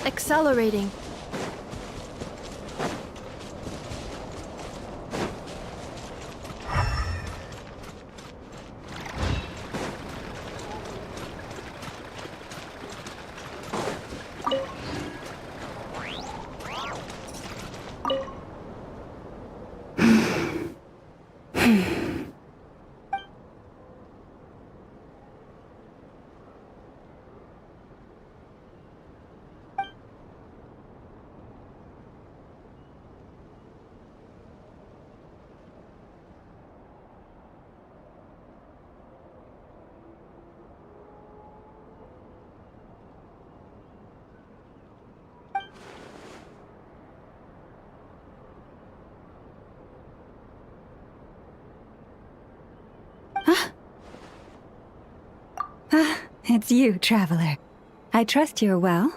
Accelerating. Ah, it's you, traveler. I trust you're well.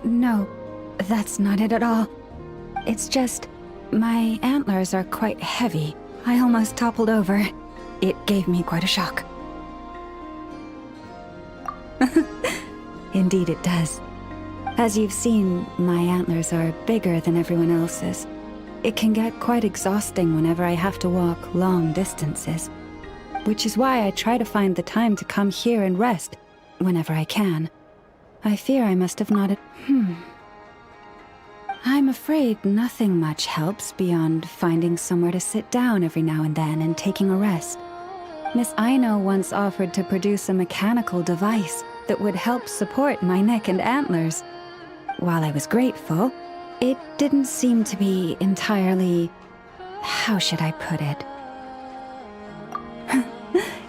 No, that's not it at all. It's just, my antlers are quite heavy. I almost toppled over. It gave me quite a shock. Indeed it does. As you've seen, my antlers are bigger than everyone else's. It can get quite exhausting whenever I have to walk long distances. Which is why I try to find the time to come here and rest, whenever I can. I fear I must have nodded. I'm afraid nothing much helps beyond finding somewhere to sit down every now and then and taking a rest. Miss Aino once offered to produce a mechanical device that would help support my neck and antlers. While I was grateful, it didn't seem to be entirely... how should I put it?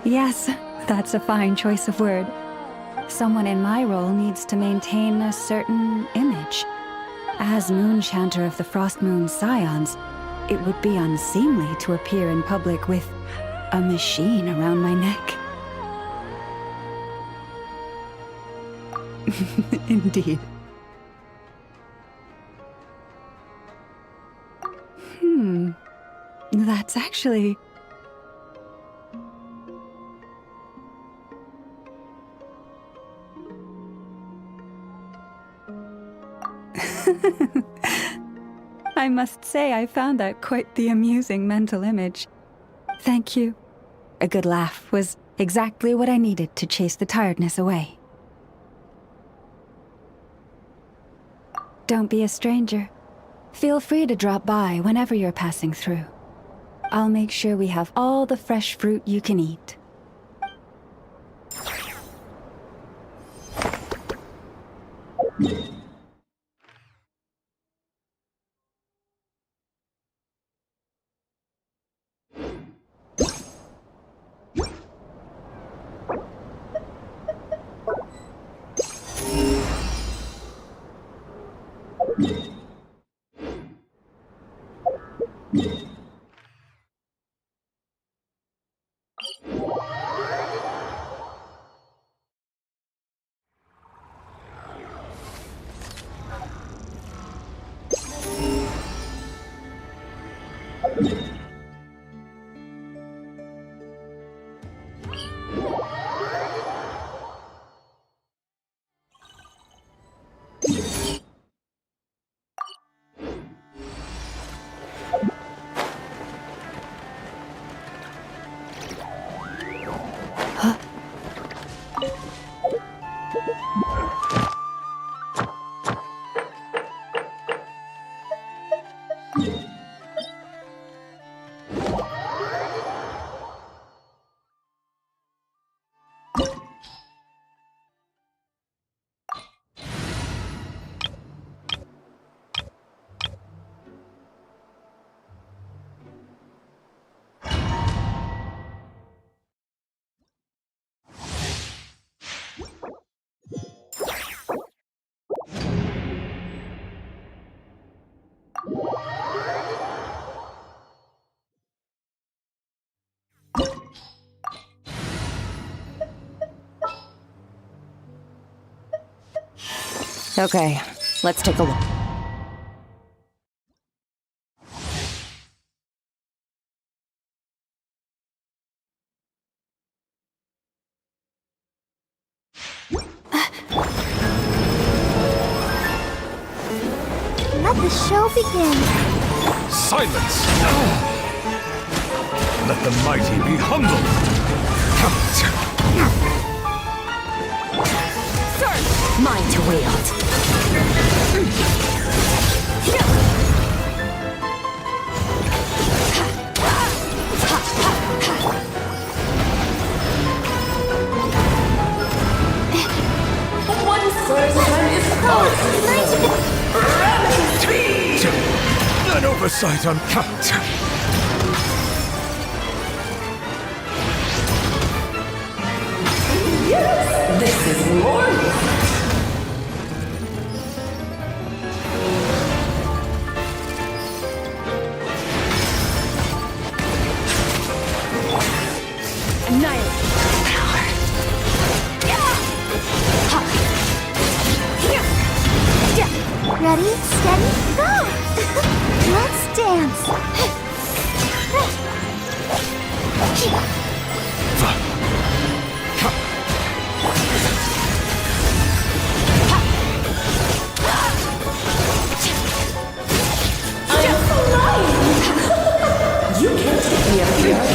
Yes, that's a fine choice of word. Someone in my role needs to maintain a certain image. As Moon Chanter of the Frost Moon Scions, it would be unseemly to appear in public with a machine around my neck. Indeed. That's actually... I must say I found that quite the amusing mental image. Thank you. A good laugh was exactly what I needed to chase the tiredness away. Don't be a stranger. Feel free to drop by whenever you're passing through. I'll make sure we have all the fresh fruit you can eat. Okay, let's take a look. Let the show begin. Silence! Let the mighty be humbled! Mine to wield. One person is An oversight on count. This is glorious. Ready, steady, go! Let's dance. I'm flying! You can't take me up here.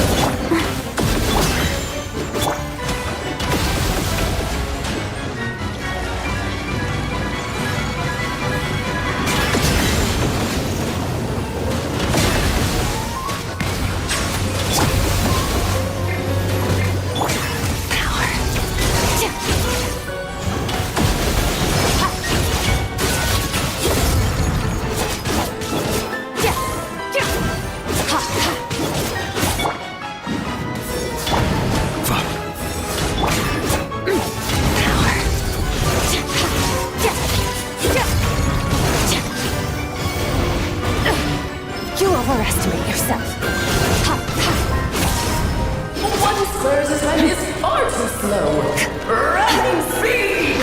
Sir's time is far too slow. Rising speed!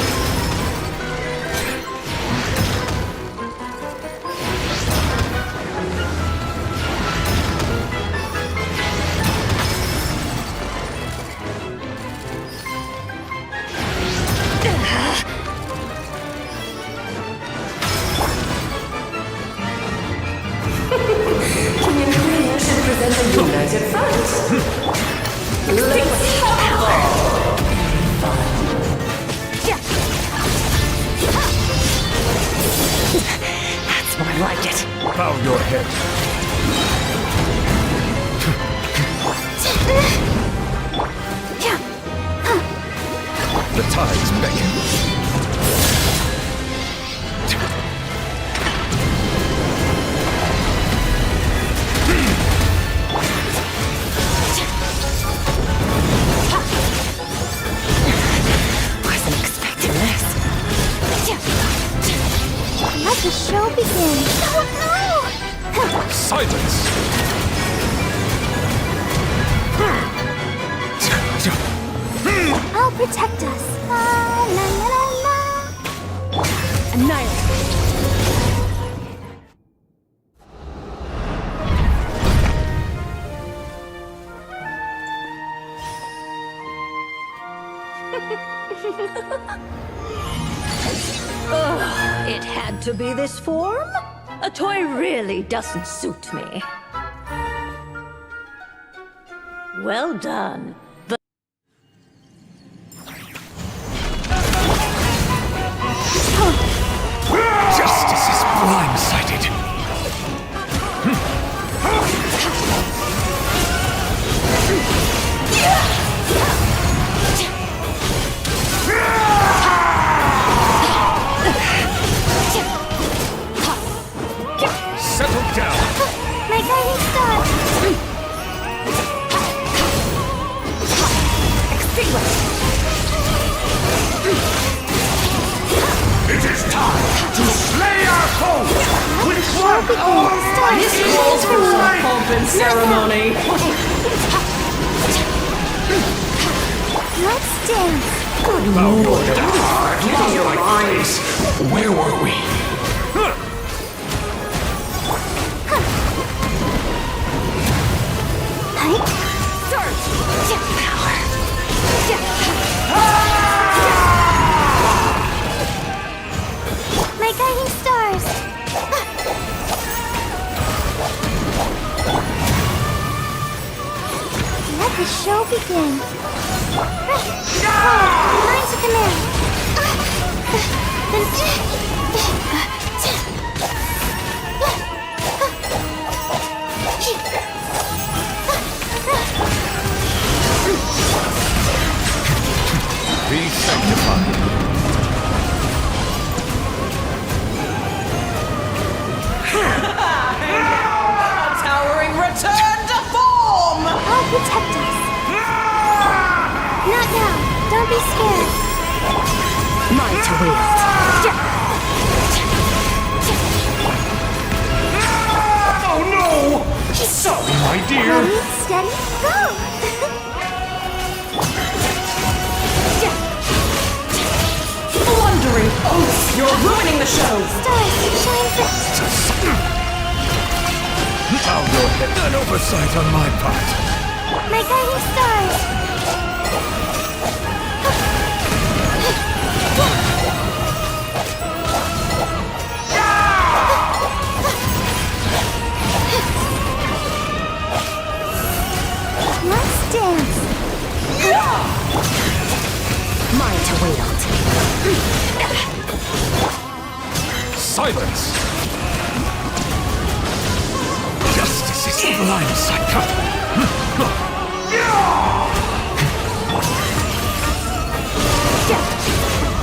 King and Queen should present a united front. Let's have fun. That's more like it. Bow your head. The tides beckon. Wasn't expecting this. Let the show begin. Oh no! Silence! I'll protect us. La la la la. Annihilate. It had to be this form? A toy really doesn't suit me. Well done. But Justice is blindsided. Settle down. My guiding star. It is time to slay our foe with Show begins. Stars. This calls for some pomp and ceremony. Let's dance. Bow your head. Getting your mind. Where were we? My guiding stars. Let the show begin. Lines of command. Be sanctified. A towering return to form! I'll protect us. Not now. Don't be scared. Mine to wield. Oh no! Sorry, my dear. Ready, steady, go! Blundering oafs! You're ruining the show! Stars, shine first. Bow your head. An oversight on my part. My guiding stars. Let's dance. Mine to wield. Silence! Justice is blindsided.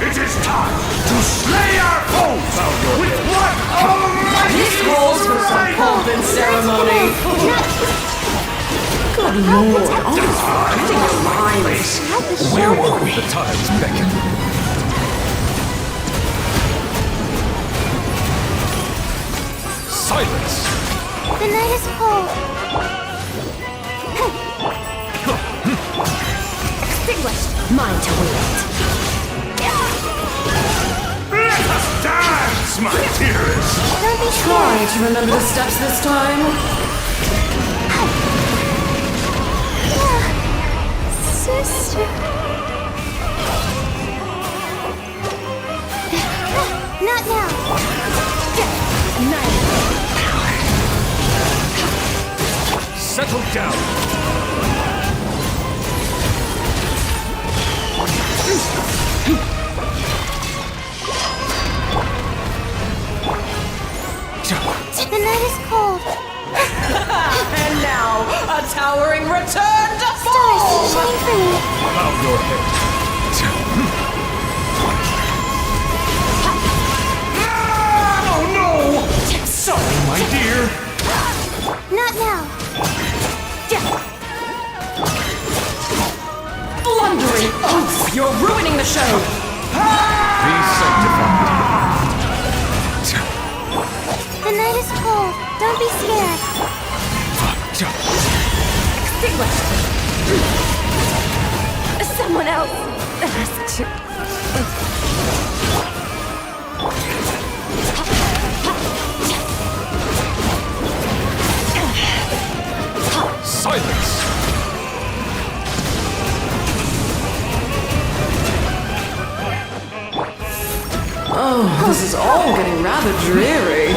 It is time to slay our foes with blood almighty! This calls for some pomp and ceremony. Good lord, always forgetting your minds. Let the show Where were we? begin. The tides beckon. Silence! The night is cold. Mine to wield. Let us dance, my dearest! Don't be Try scared. to remember the steps this time. Sister. Not now. Settle down! The night is cold. And now, a towering return to Stars form! shine for me. Bow your head. Oh no! Sorry, my dear. Not now. Blundering oaf! You're ruining the show! Be sanctified. The night is cold. Don't be scared. Someone else has to. Silence! Oh, this is all getting rather dreary.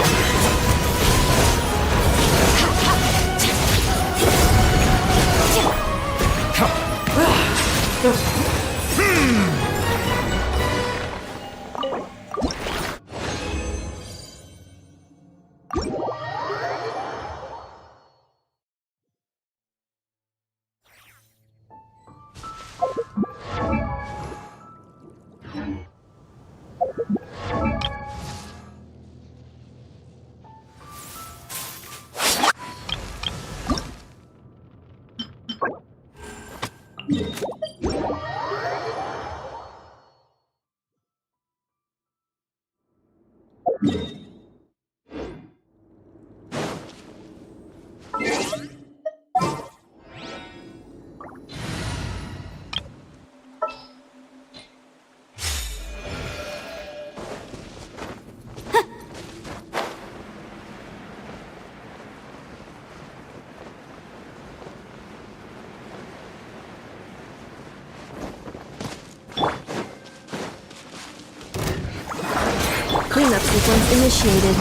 Cleanup sequence initiated.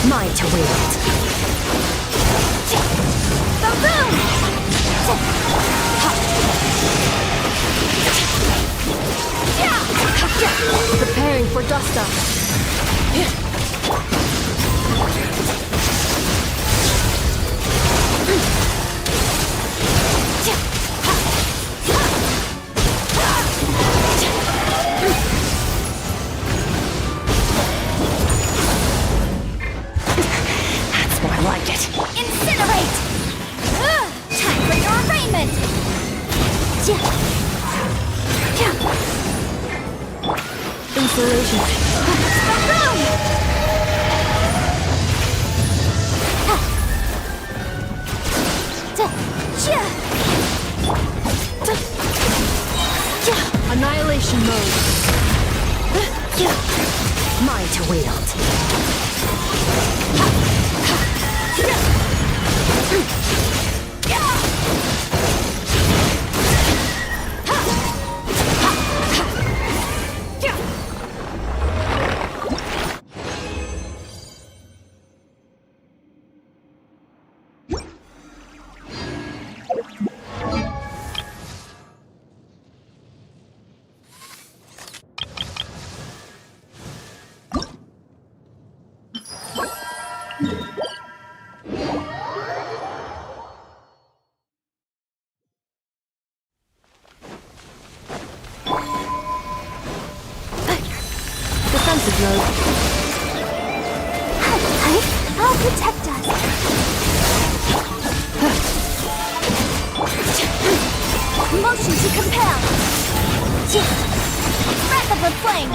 Mine to wield. Preparing for dust up. That's more like it. Incinerate! Time for your arraignment! Installation. Annihilation mode. Mine to wield. Defensive mode. I'll protect us. Motion to compel. Breath of the flame.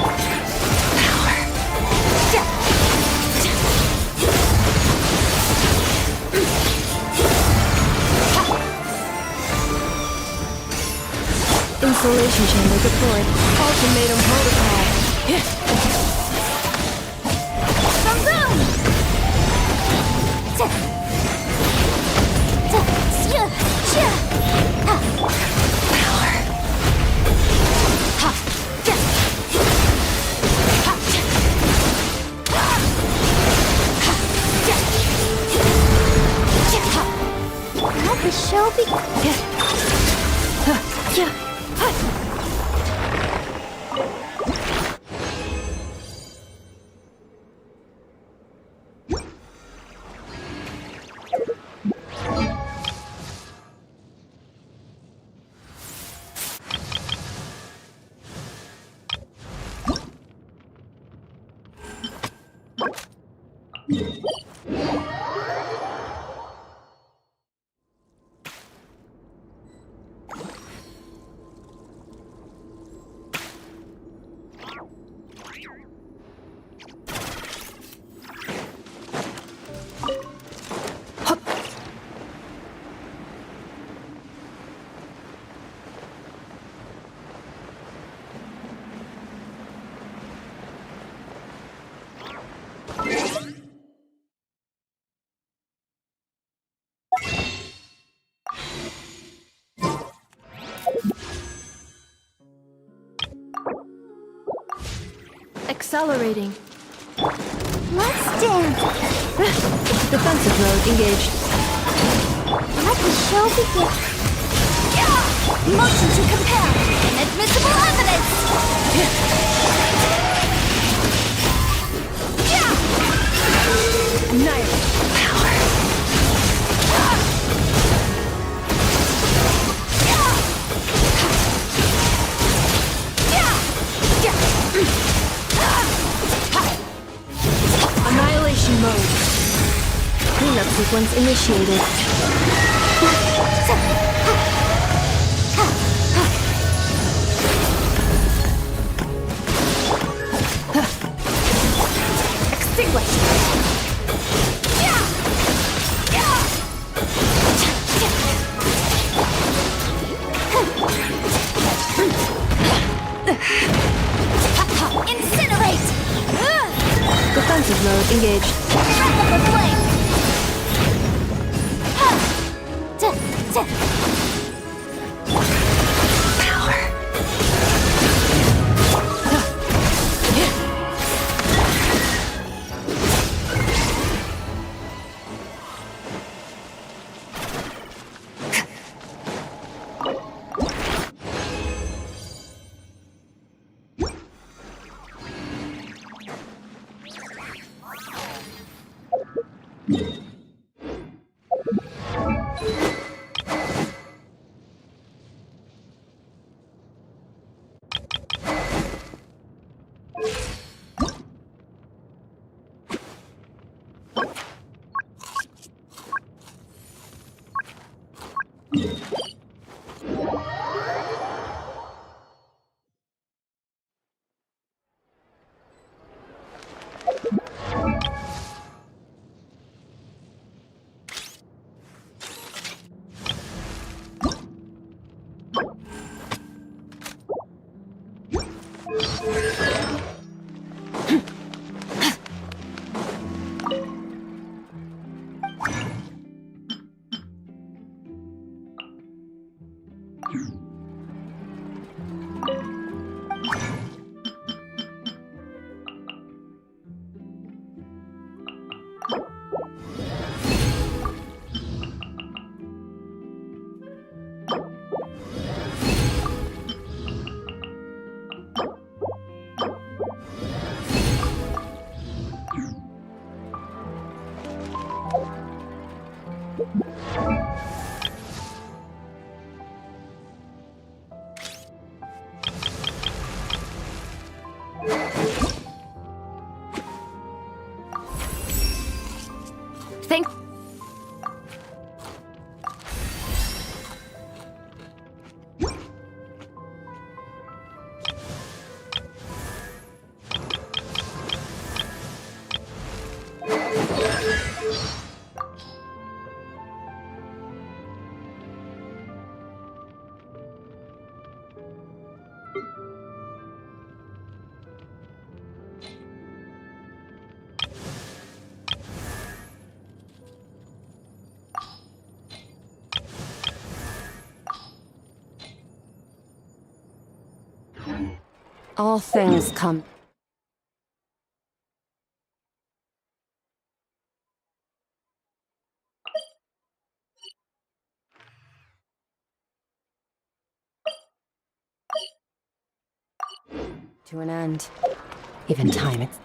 Isolation chamber deployed. Ultimatum protocol. Boom boom! Let the show begin. Accelerating. Let's dance. Defensive mode engaged. Let the show begin. Motion to compel. Inadmissible evidence. Annihilate. Power. Annihilation mode. Cleanup sequence initiated. Incinerate! Defensive mode engaged. Breath of the flame! All things come. To an end. Even time it's...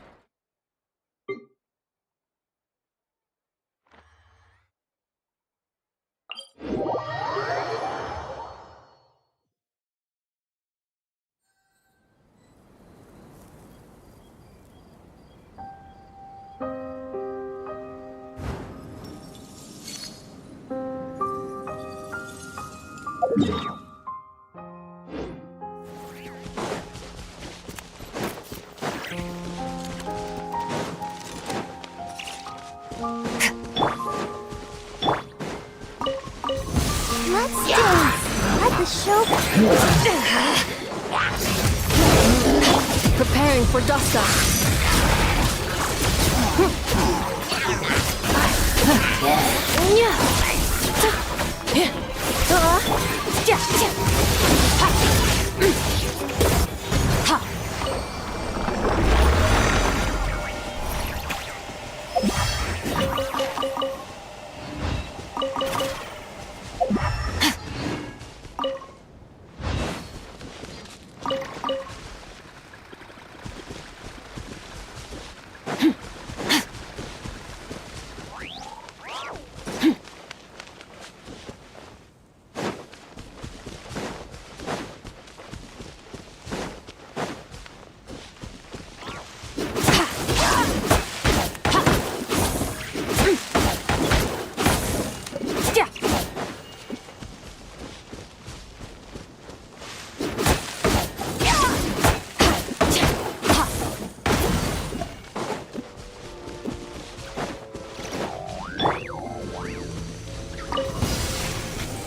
Let's dance. Let the show Preparing for dust up.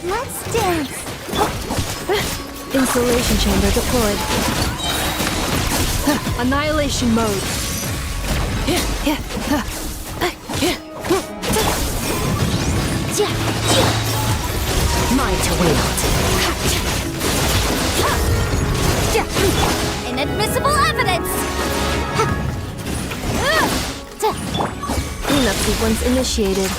Let's dance. Insulation chamber deployed. Annihilation mode. Mine to wield. Inadmissible evidence. Cleanup sequence initiated.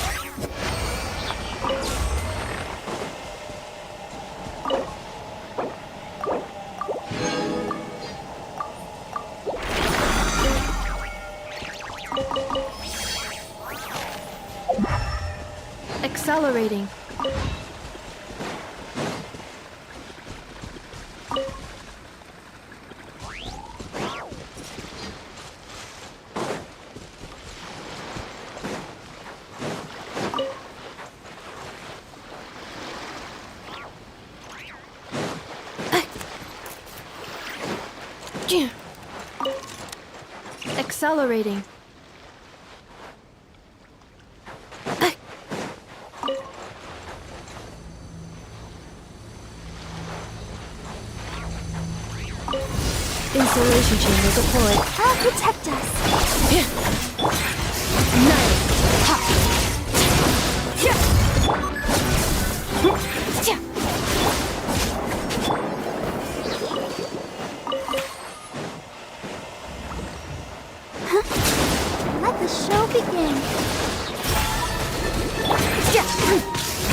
Accelerating. Accelerating. Insulation chamber deployed. I'll protect us. Let the show begin.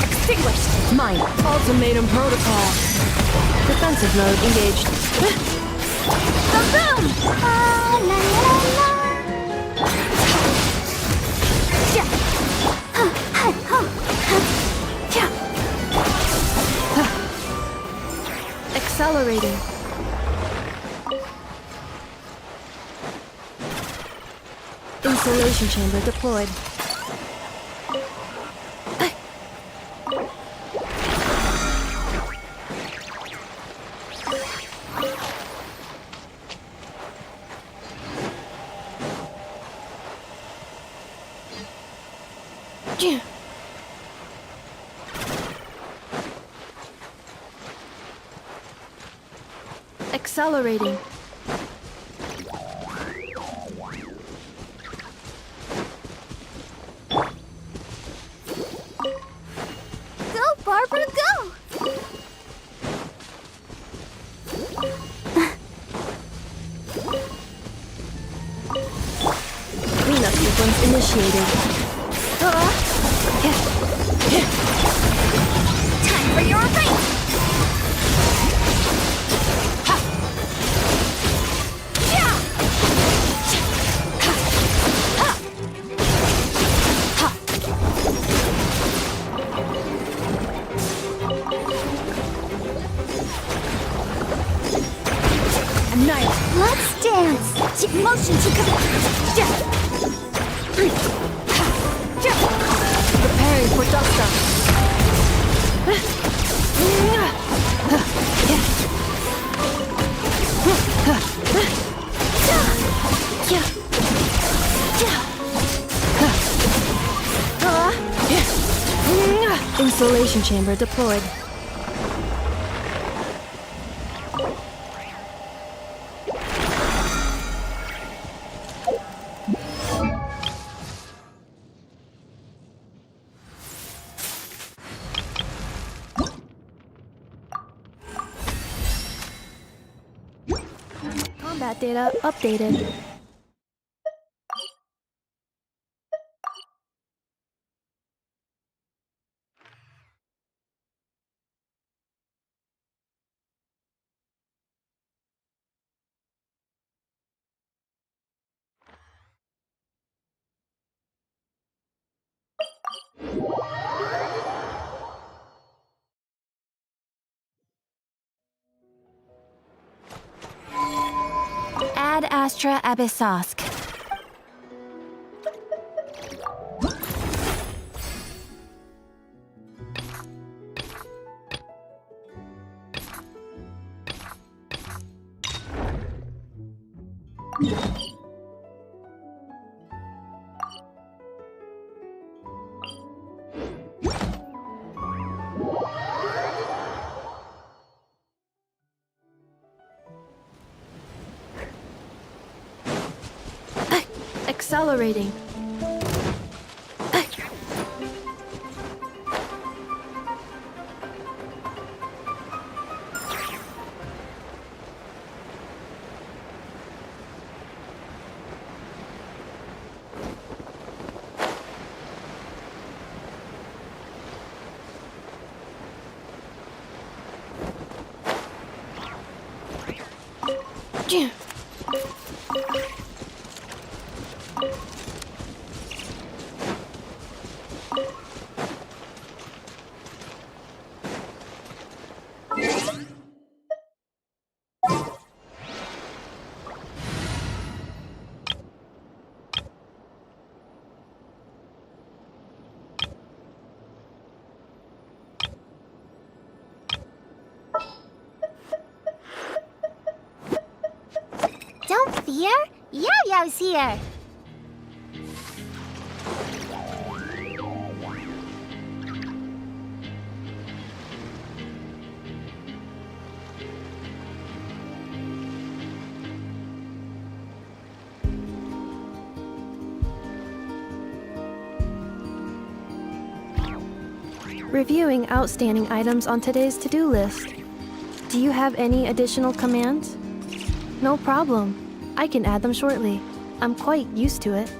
Extinguished. Mine. Ultimatum protocol. Defensive mode engaged. Boom! Ah, la la la. Yeah. Accelerating. Insulation chamber deployed. Accelerating. Go, Barbara, go! Cleanup sequence initiated. Time for your race! Let's dance! Motion to Preparing for dust-up. Installation chamber deployed. Combat data updated. Ad Astra Abyssosk. Accelerating. Don't fear, Yo-Yo's here. Reviewing outstanding items on today's to-do list. Do you have any additional commands? No problem. I can add them shortly. I'm quite used to it.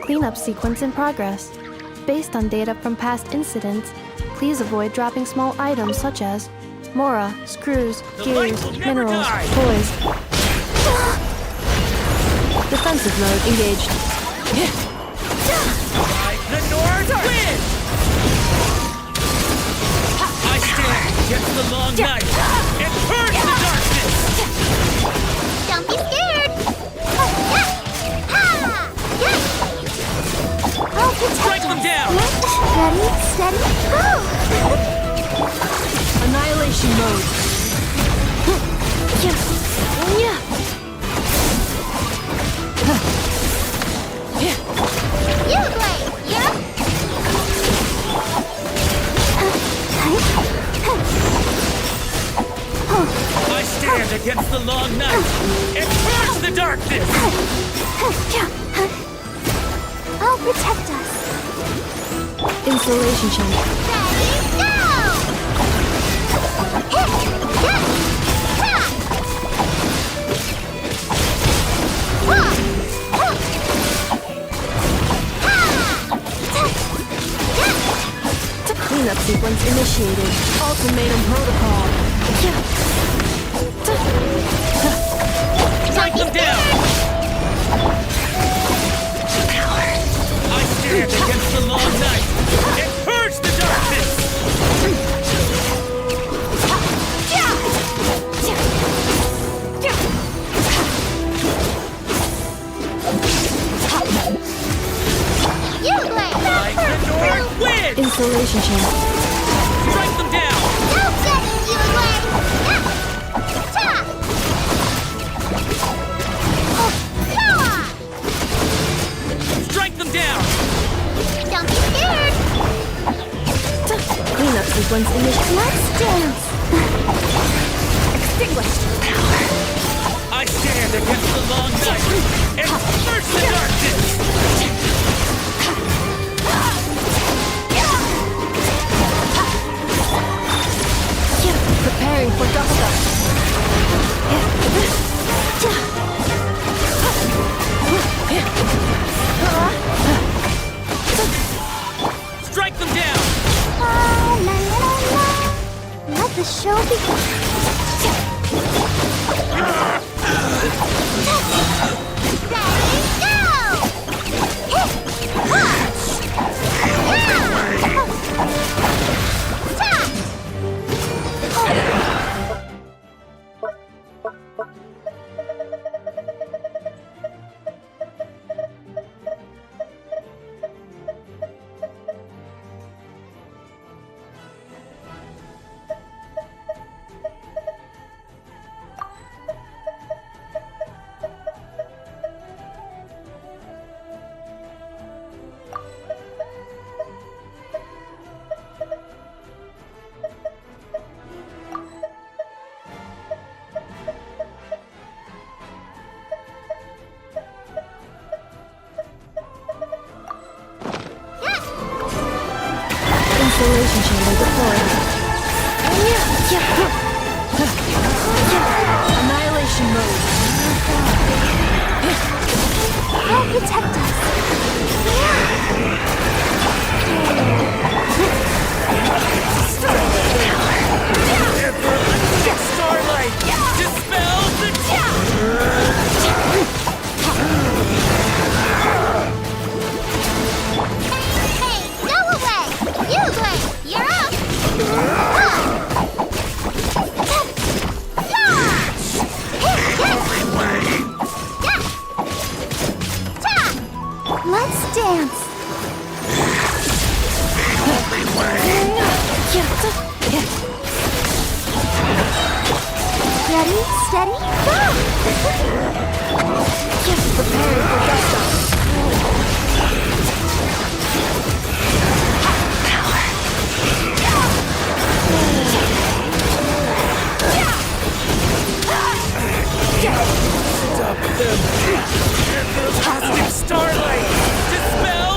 Cleanup sequence in progress. Based on data from past incidents, please avoid dropping small items such as mora, screws, gears, minerals, toys. Defensive mode engaged. The North wins! I stand against the long night and purge the darkness! Don't be scared. Ha! us. down! Ready, steady, go! Annihilation mode. You blade, yeah? I stand against the long night and purge the darkness! I'll protect us. Installation chain. Ready, go! Cleanup sequence initiated. Ultimatum protocol. Strike them down! I stand against the long night and purge the darkness! You blade! Like the north wind! Installation chain. Strike them down! No getting you blade! Strike them down! Don't be scared! Cleanup sequence initiated. Let's dance! Extinguished. I stand against the long night and purge the darkness! Preparing for dust up. Strike them down! La, la, la, la. Let the show begin. Ready, Installation chamber deployed. Annihilation mode. I'll protect us. Starlight! Dispel the Hey, go away! You blade, you're up! Let's dance! Ready, steady, go! Preparing for dust up. Stop them! Cosmic starlight! Dispel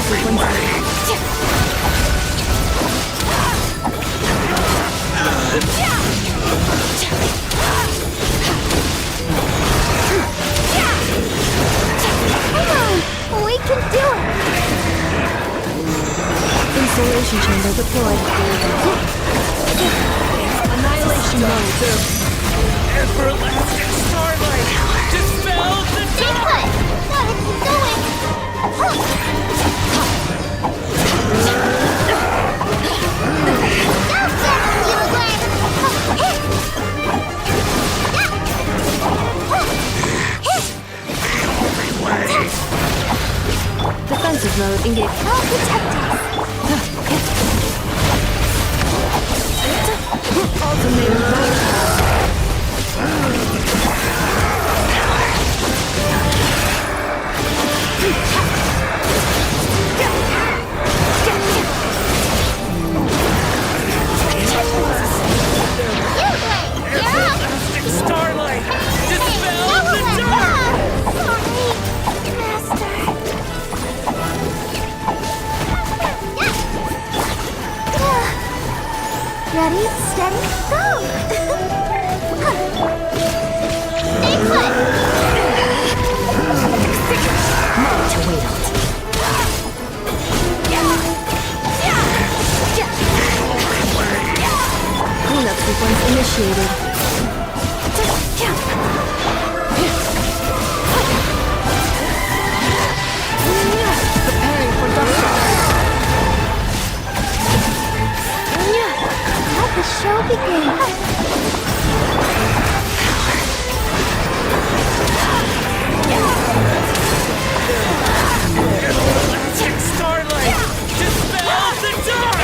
sequence. Come on, we can do it. Installation chamber deployed. Annihilation mode. Everlasting starlight! Dispel the dark! Gotta keep going. Defensive mode engaged. I'll protect us. Ultimatum mode. Everlasting starlight! Dispel the dark! Sorry, Master. Ready, steady, go! Stay put! Mine to wield. Cleanup sequence initiated. Preparing for Let the show begin. Everlasting starlight! Dispel the dark!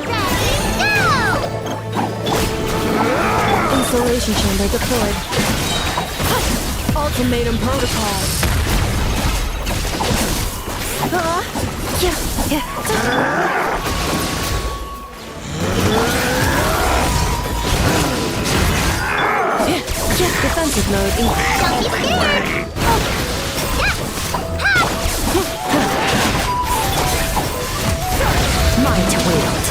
Ready, go! Installation chamber deployed. Ultimatum protocol. Defensive mode engaged. Don't be scared! Mine to wield.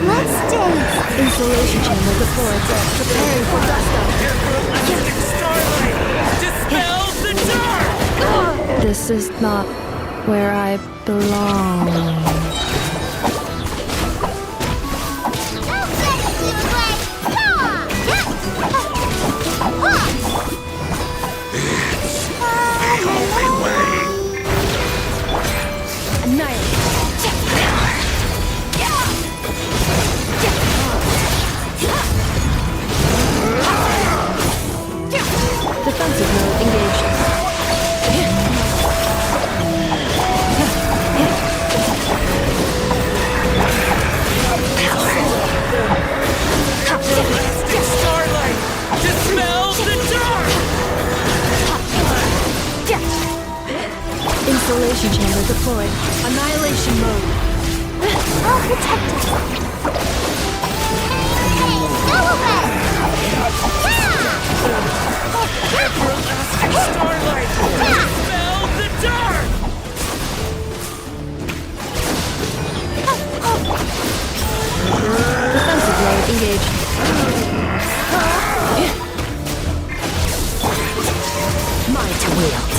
Let's dance! Installation chamber deployed. Preparing for gusto. Everlasting starlight! Dispel the dark! This is not where I belong. Don't let it do like, come on! Annihilate. Defensive mode engaged. Everlasting starlight! Dispel the dark! Installation chamber deployed. Annihilation mode. I'll protect us. Hey, go away! Everlasting starlight! Dispel the dark! Defensive mode engaged. Mine to wield.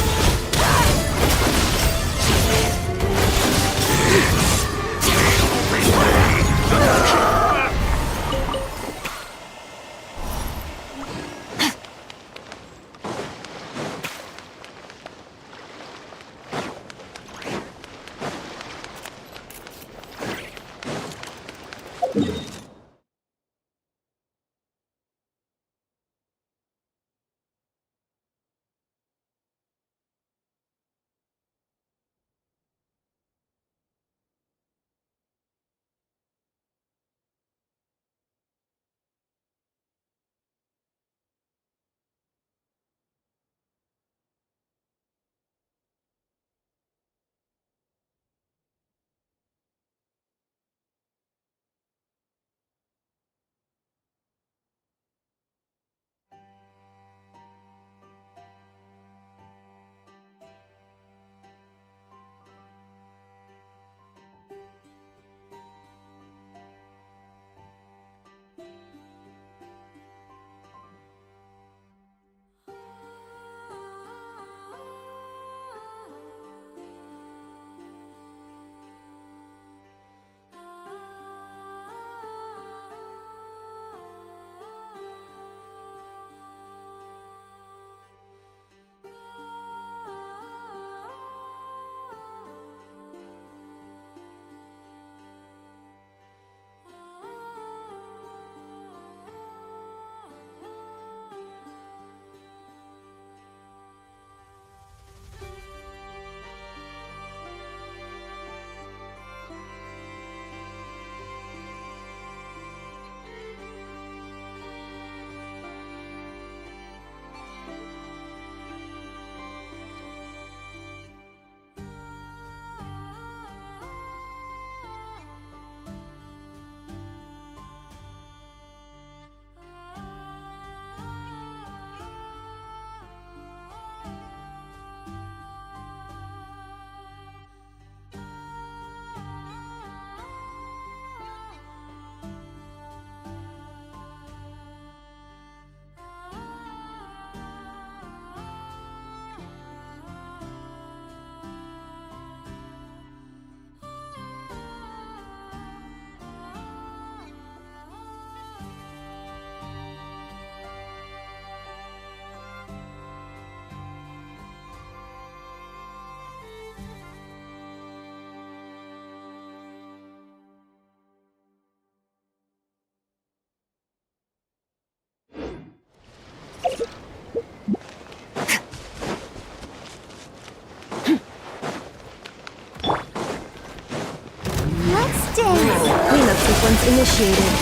stings! Cleanup sequence initiated.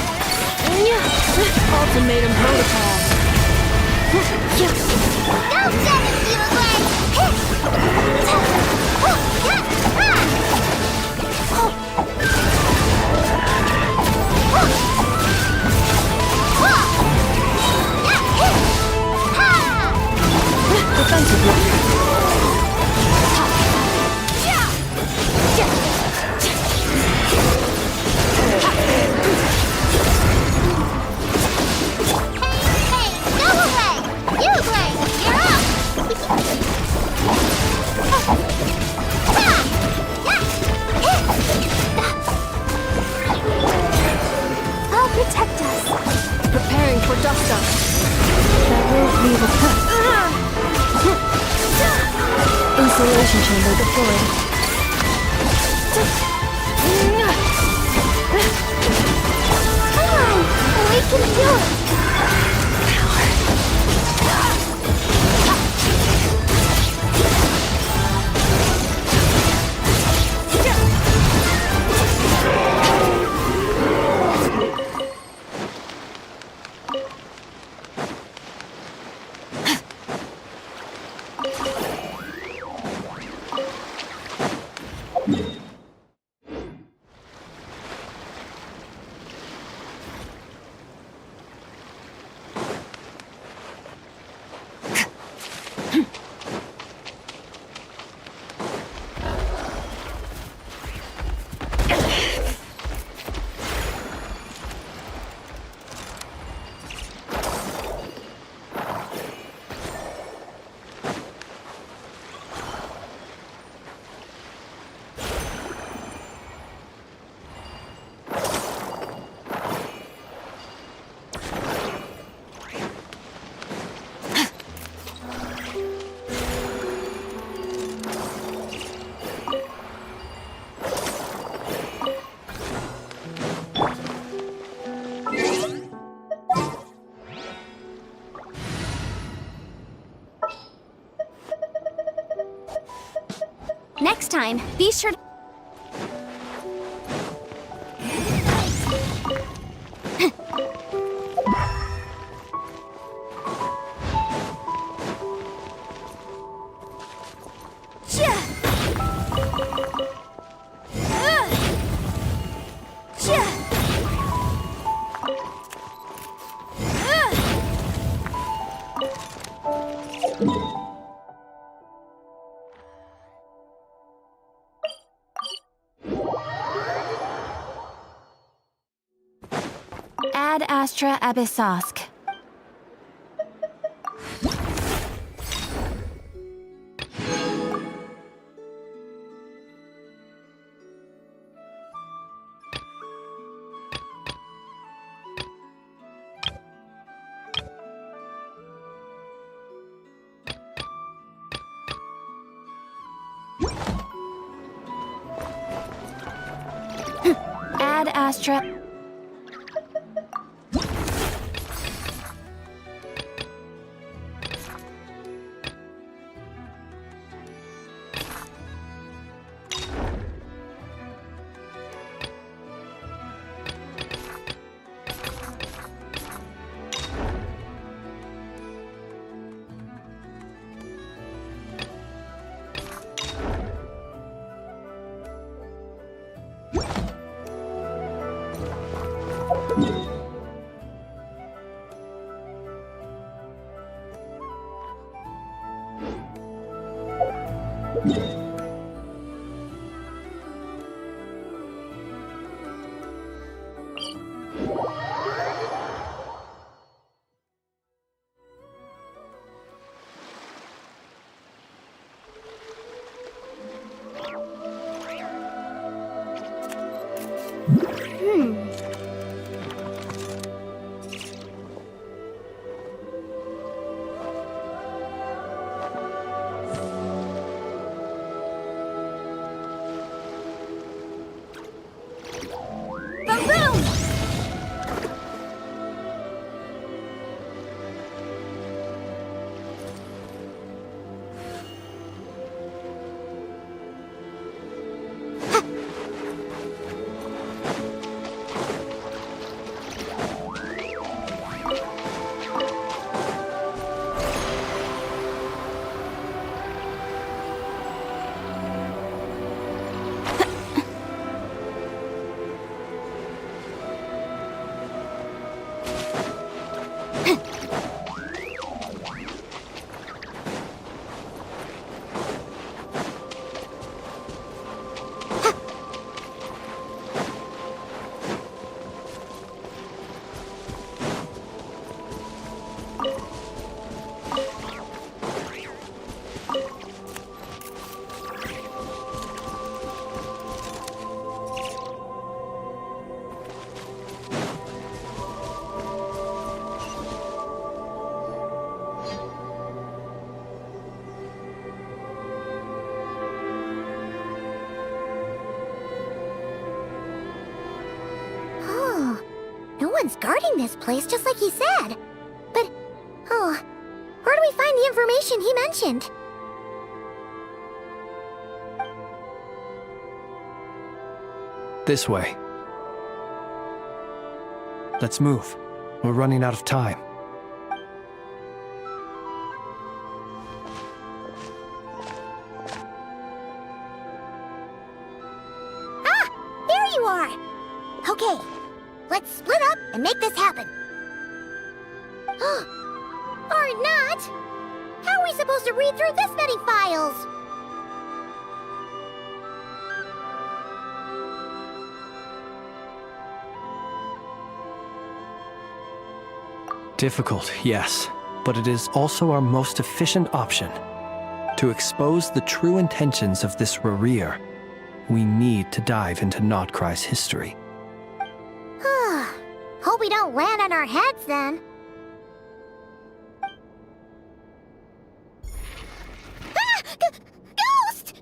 Ultimatum protocol. Go get him, I'll protect us. Preparing for dust-up. That will leave a cut. Insulation chamber deployed. Come on, we can do it. Next time, be sure to... Ad Astra Abyssosk. Ad Astra... Someone's guarding this place just like he said. But, oh, where do we find the information he mentioned? This way. Let's move. We're running out of time. Ah! There you are! Okay, let's split up and make this happen. Or not! How are we supposed to read through this many files? Difficult, yes, but it is also our most efficient option. To expose the true intentions of this Rereer, we need to dive into Notcry's history. Hope we don't land on our heads then. Ah! Ghost!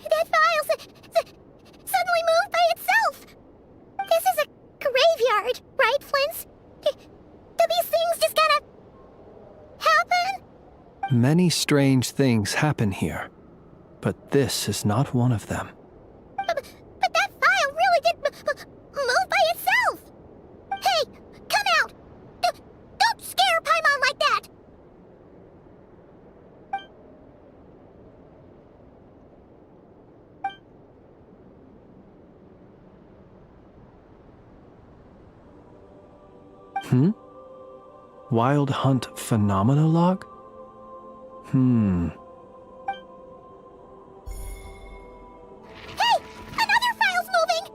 That file suddenly moved by itself! This is a graveyard, right, Flint? Do these things just kind of happen? Many strange things happen here, but this is not one of them. But that file really did move by itself! Hey, come out! Don't scare Paimon like that! Wild Hunt Phenomenologue? Hey! Another file's moving!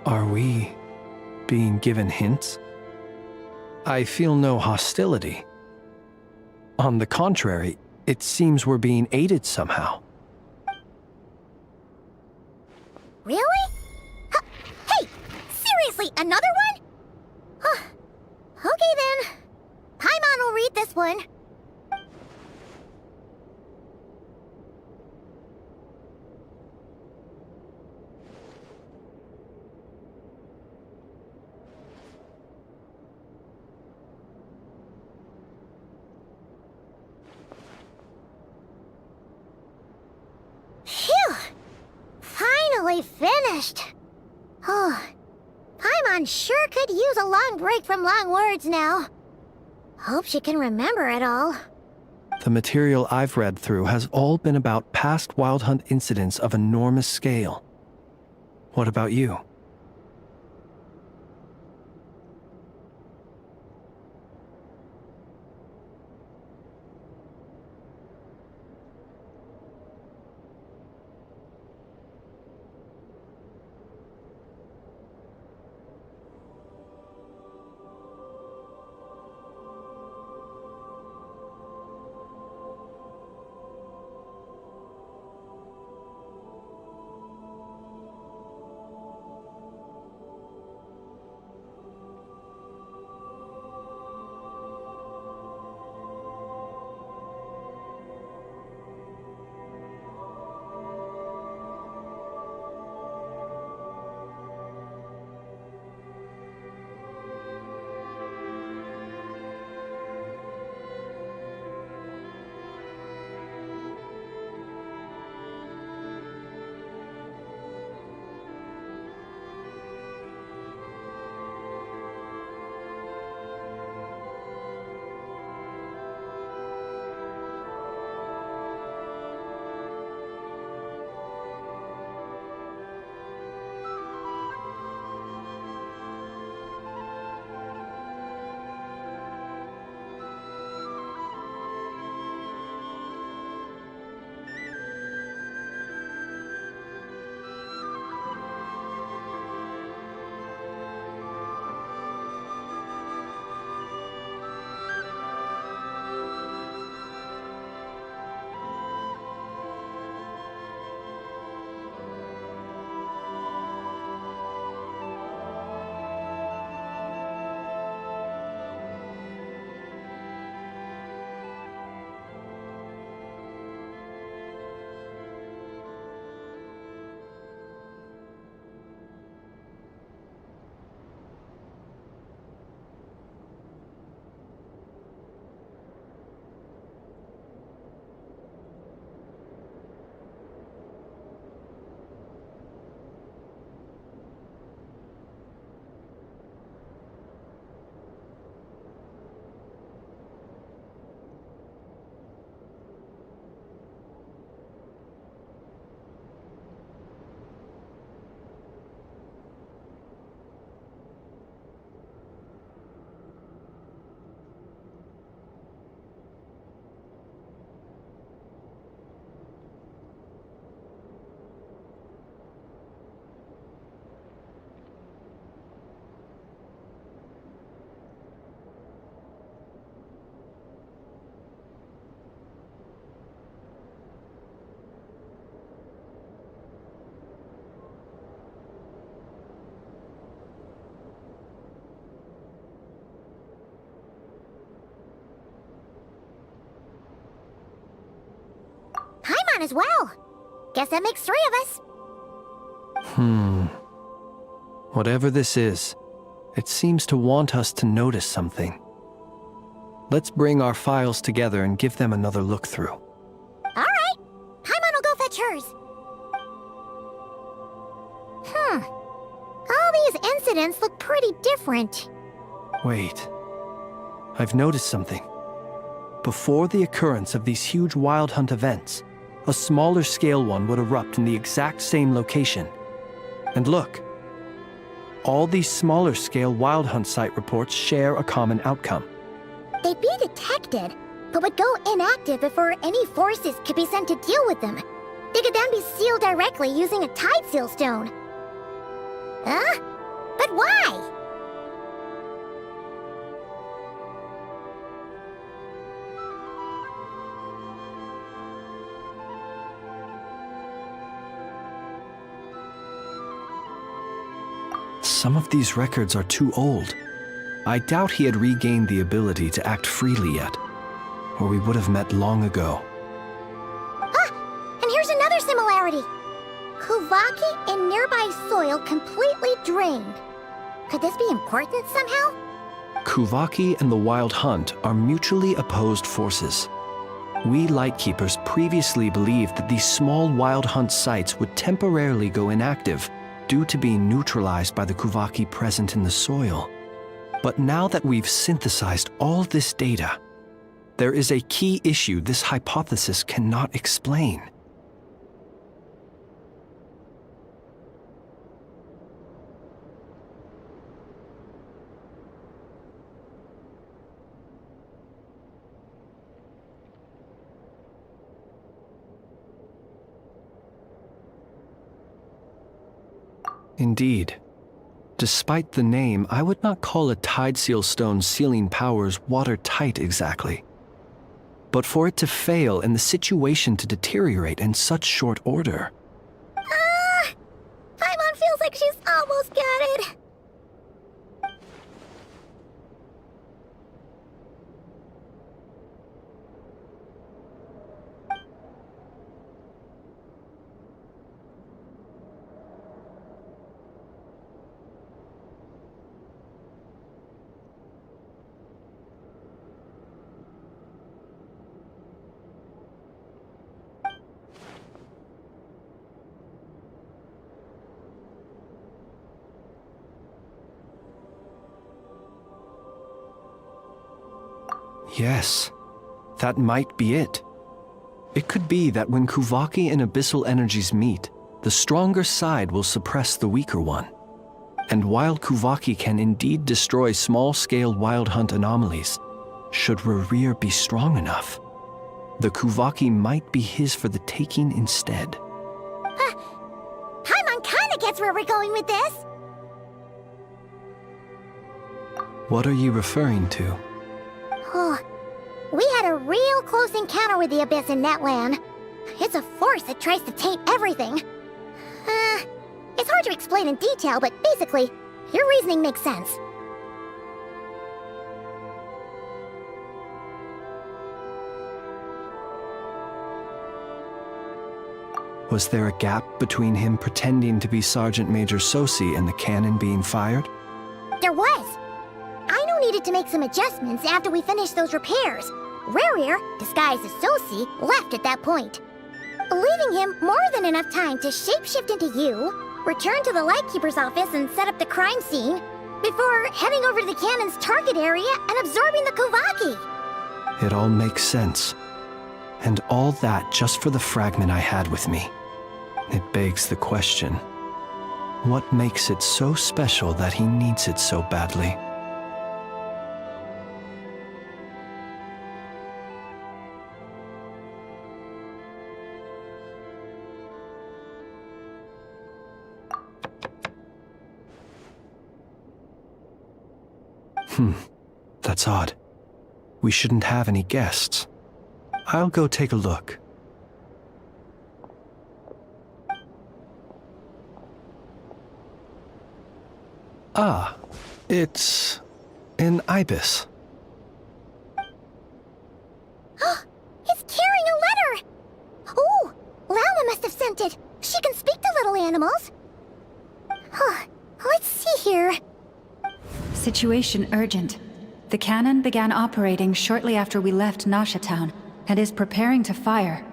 Are we being given hints? I feel no hostility. On the contrary, it seems we're being aided somehow. Really? Hey! Seriously, another one? Okay then. Paimon will read this one. Phew! Finally finished. Oh, Paimon sure could use a long break from long words now. Hope she can remember it all. The material I've read through has all been about past Wild Hunt incidents of enormous scale. What about you? gone as well. Guess that makes 3 of us. Whatever this is, it seems to want us to notice something. Let's bring our files together and give them another look through. Alright. Paimon will go fetch hers. All these incidents look pretty different. Wait. I've noticed something. Before the occurrence of these huge Wild Hunt events, a smaller scale one would erupt in the exact same location. And look. All these smaller scale Wild Hunt site reports share a common outcome. They'd be detected, but would go inactive before any forces could be sent to deal with them. They could then be sealed directly using a tide seal stone. Huh? But why? Some of these records are too old. I doubt he had regained the ability to act freely yet, or we would have met long ago. And here's another similarity. Kuvaki in nearby soil completely drained. Could this be important somehow? Kuvaki and the Wild Hunt are mutually opposed forces. We Lightkeepers previously believed that these small Wild Hunt sites would temporarily go inactive due to being neutralized by the Kuvaki present in the soil. But now that we've synthesized all this data, there is a key issue this hypothesis cannot explain. Indeed. Despite the name, I would not call a tide seal stone's sealing powers watertight exactly. But for it to fail and the situation to deteriorate in such short order. Paimon feels like she's almost got it. Yes, that might be it. It could be that when Kuvaki and Abyssal energies meet, the stronger side will suppress the weaker one. And while Kuvaki can indeed destroy small-scale Wild Hunt anomalies, should Rerir be strong enough, the Kuvaki might be his for the taking instead. Paimon kinda gets where we're going with this. What are you referring to? We had a real close encounter with the Abyss in Netland. It's a force that tries to taint everything. It's hard to explain in detail, but basically, your reasoning makes sense. Was there a gap between him pretending to be Sergeant Major Sosi and the cannon being fired? There was. Aino needed to make some adjustments after we finished those repairs. Rerir, disguised as Sosi, left at that point, leaving him more than enough time to shapeshift into you, return to the Lightkeeper's office and set up the crime scene, before heading over to the cannon's target area and absorbing the Kuvaki. It all makes sense. And all that just for the fragment I had with me. It begs the question, what makes it so special that he needs it so badly? That's odd. We shouldn't have any guests. I'll go take a look. Ah, it's an ibis. It's carrying a letter! Ooh, Situation urgent. The cannon began operating shortly after we left Nasha Town and is preparing to fire.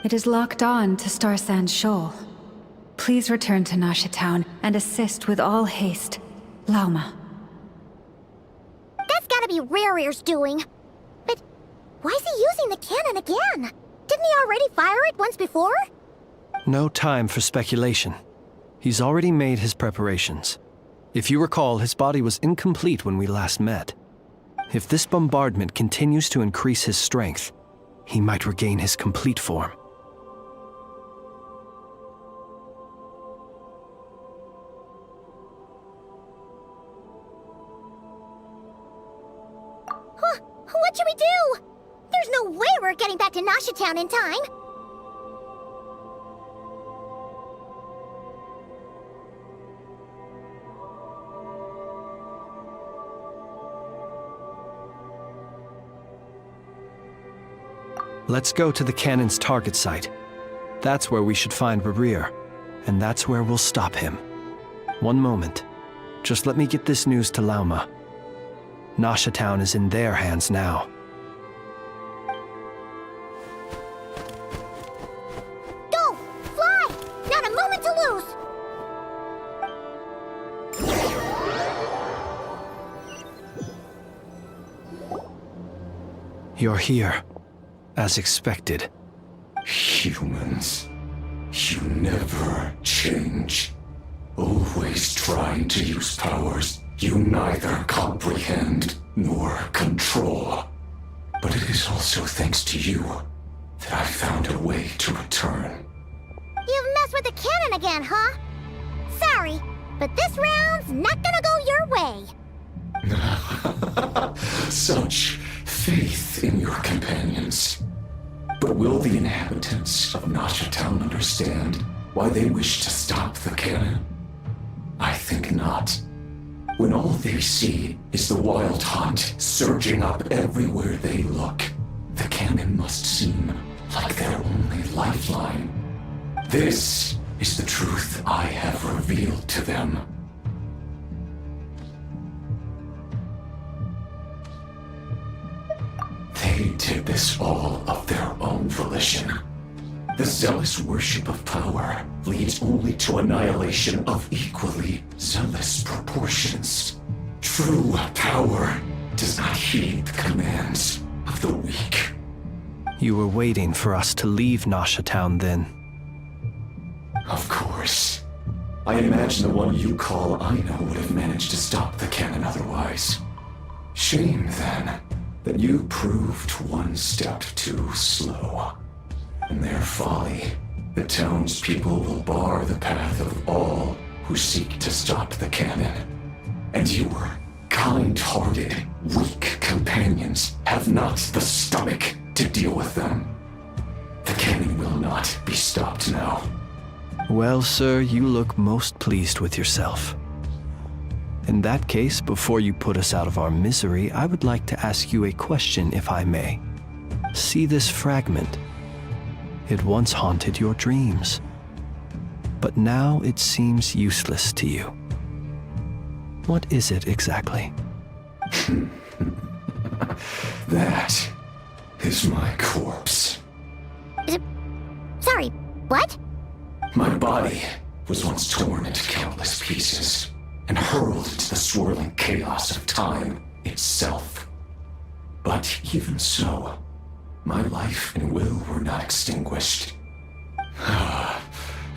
It is locked on to Star Sand Shoal. Please return to Nasha Town and assist with all haste. Lauma. That's gotta be Rare Ear's doing. But why is he using the cannon again? Didn't he already fire it once before? No time for speculation. He's already made his preparations. If you recall, his body was incomplete when we last met. If this bombardment continues to increase his strength, he might regain his complete form. What should we do? There's no way we're getting back to Nasha Town in time. Let's go to the cannon's target site. That's where we should find Rerir, and that's where we'll stop him. One moment. Just let me get this news to Lauma. Nasha Town is in their hands now. Go! Fly! Not a moment to lose! You're here, as expected. Humans, you never change. Always trying to use powers you neither comprehend nor control. But it is also thanks to you that I found a way to return. You've messed with the cannon again, huh? Sorry, but this round's not gonna go your way. Such faith in your companions. But will the inhabitants of Nasha Town understand why they wish to stop the cannon? I think not. When all they see is the wild hunt surging up everywhere they look, the cannon must seem like their only lifeline. This is the truth I have revealed to them. They did this all of their own volition. The zealous worship of power leads only to annihilation of equally zealous proportions. True power does not heed the commands of the weak. You were waiting for us to leave Nasha Town then. Of course. I imagine the one you call Aina would have managed to stop the cannon otherwise. Shame, then, that you proved one step too slow. In their folly, the townspeople will bar the path of all who seek to stop the cannon. And your kind-hearted, weak companions have not the stomach to deal with them. The cannon will not be stopped now. Well, sir, you look most pleased with yourself. In that case, before you put us out of our misery, I would like to ask you a question, if I may. See this fragment? It once haunted your dreams, but now it seems useless to you. What is it exactly? That is my corpse. Sorry, what? My body was once torn into countless pieces and hurled into the swirling chaos of time itself. But even so, my life and will were not extinguished.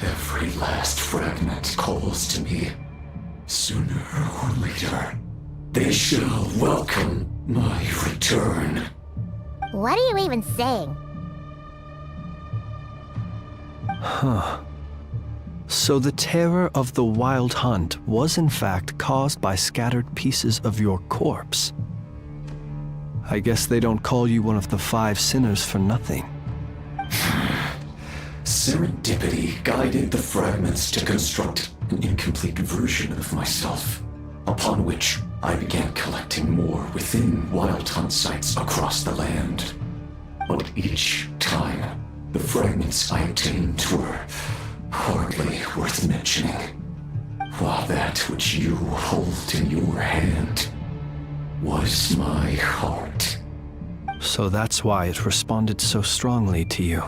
Every last fragment calls to me. Sooner or later, they shall welcome my return. What are you even saying? Huh. So the terror of the wild hunt was in fact caused by scattered pieces of your corpse. I guess they don't call you one of the 5 sinners for nothing. Serendipity guided the fragments to construct an incomplete version of myself, upon which I began collecting more within wild hunt sites across the land. But each time, the fragments I obtained were hardly worth mentioning. while that which you hold in your hand was my heart. So that's why it responded so strongly to you.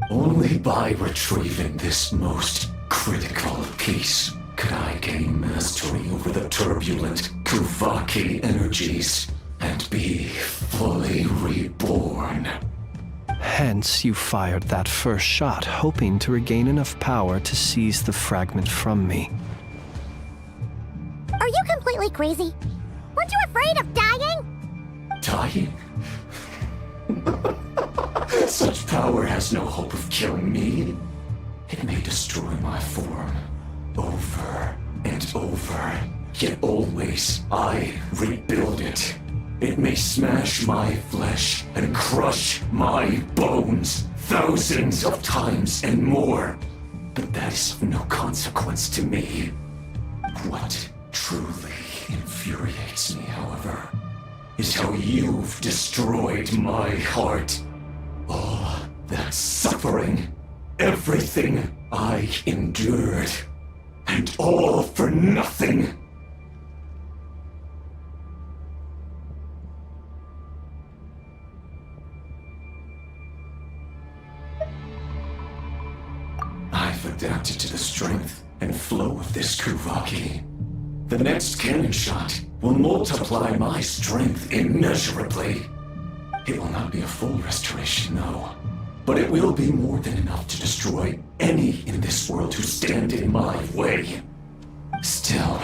Only by retrieving this most critical piece could I gain mastery over the turbulent Kuvaki energies and be fully reborn. Hence, you fired that first shot, hoping to regain enough power to seize the fragment from me. Are you completely crazy? Weren't you afraid of dying? Dying? Such power has no hope of killing me. It may destroy my form over and over, yet always I rebuild it. It may smash my flesh and crush my bones thousands of times and more, but that is of no consequence to me. What truly infuriates me, however, is how you've destroyed my heart. All that suffering, everything I endured, and all for nothing. I've adapted to the strength and flow of this Kuvaki. The next cannon shot will multiply my strength immeasurably. It will not be a full restoration, no, but it will be more than enough to destroy any in this world who stand in my way. Still,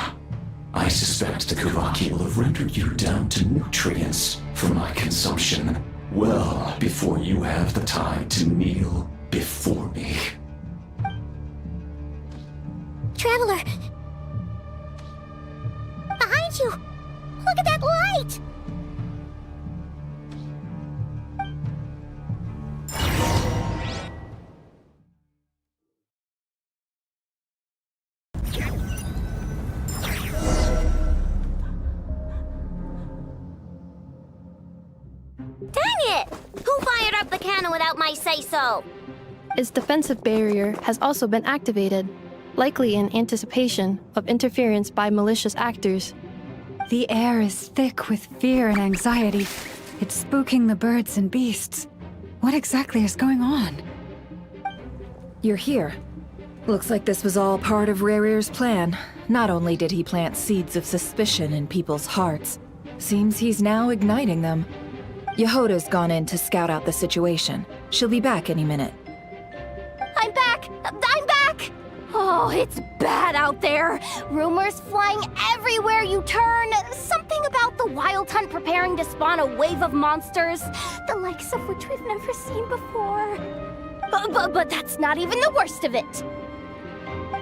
I suspect the Kuvaki will have rendered you down to nutrients for my consumption well before you have the time to kneel before me. Traveler! Behind you! Look at that light! Dang it! Who fired up the cannon without my say-so? Its defensive barrier has also been activated, likely in anticipation of interference by malicious actors. The air is thick with fear and anxiety. It's spooking the birds and beasts. What exactly is going on? You're here. Looks like this was all part of Rerir's plan. Not only did he plant seeds of suspicion in people's hearts, seems he's now igniting them. Yehoda's gone in to scout out the situation. She'll be back any minute. I'm back! I'm back! Oh, it's bad out there. Rumors flying everywhere you turn. Something about the Wild Hunt preparing to spawn a wave of monsters, the likes of which we've never seen before. But that's not even the worst of it.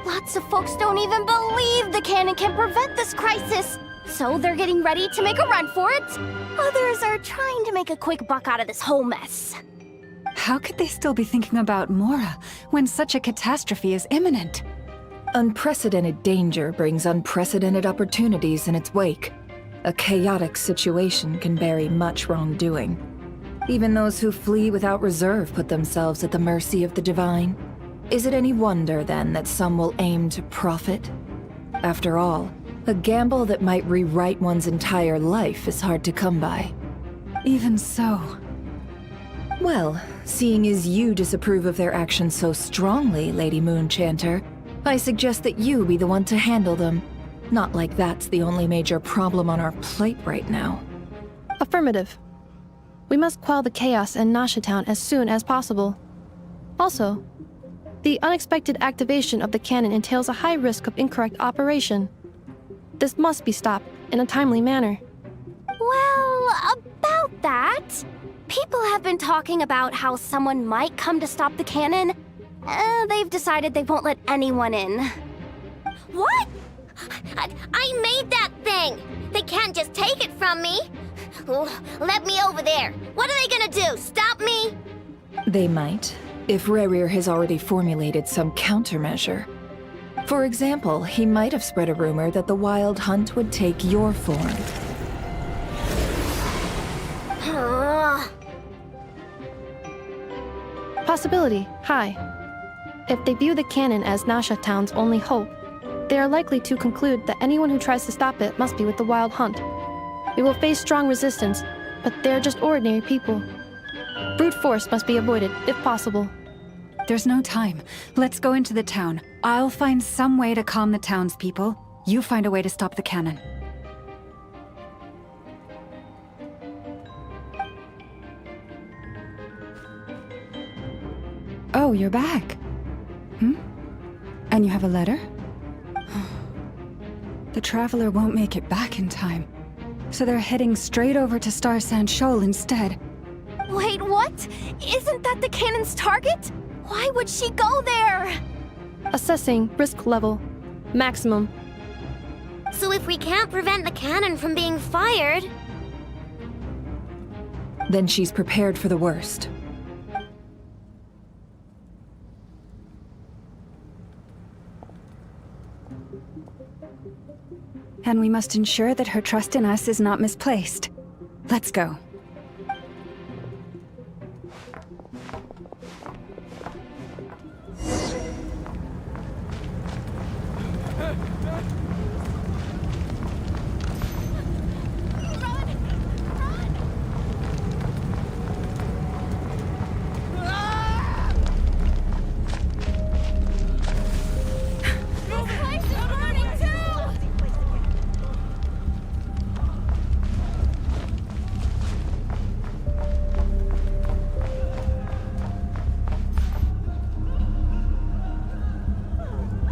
Lots of folks don't even believe the cannon can prevent this crisis, so they're getting ready to make a run for it. Others are trying to make a quick buck out of this whole mess. How could they still be thinking about Mora when such a catastrophe is imminent? Unprecedented danger brings unprecedented opportunities in its wake. A chaotic situation can bury much wrongdoing. Even those who flee without reserve put themselves at the mercy of the divine. Is it any wonder, then, that some will aim to profit? After all, a gamble that might rewrite one's entire life is hard to come by. Even so. Well, seeing as you disapprove of their actions so strongly, Lady Moonchanter, I suggest that you be the one to handle them. Not like that's the only major problem on our plate right now. Affirmative. We must quell the chaos in Nasha Town as soon as possible. Also, the unexpected activation of the cannon entails a high risk of incorrect operation. This must be stopped in a timely manner. Well, about that, people have been talking about how someone might come to stop the cannon. They've decided they won't let anyone in. What? I made that thing! They can't just take it from me! Let me over there! What are they gonna do, stop me? They might, if Rerir has already formulated some countermeasure. For example, he might have spread a rumor that the Wild Hunt would take your form. Possibility high. If they view the cannon as Nasha Town's only hope, They are likely to conclude that anyone who tries to stop it must be with the Wild Hunt. We will face strong resistance, but they're just ordinary people. Brute force must be avoided, if possible. There's no time. Let's go into the town. I'll find some way to calm the townspeople. You find a way to stop the cannon. Oh, you're back. And you have a letter? The Traveler won't make it back in time. So they're heading straight over to Star Sand Shoal instead. Wait, what? Isn't that the cannon's target? Why would she go there? Assessing risk level. Maximum. So if we can't prevent the cannon from being fired... Then she's prepared for the worst. And we must ensure that her trust in us is not misplaced. Let's go.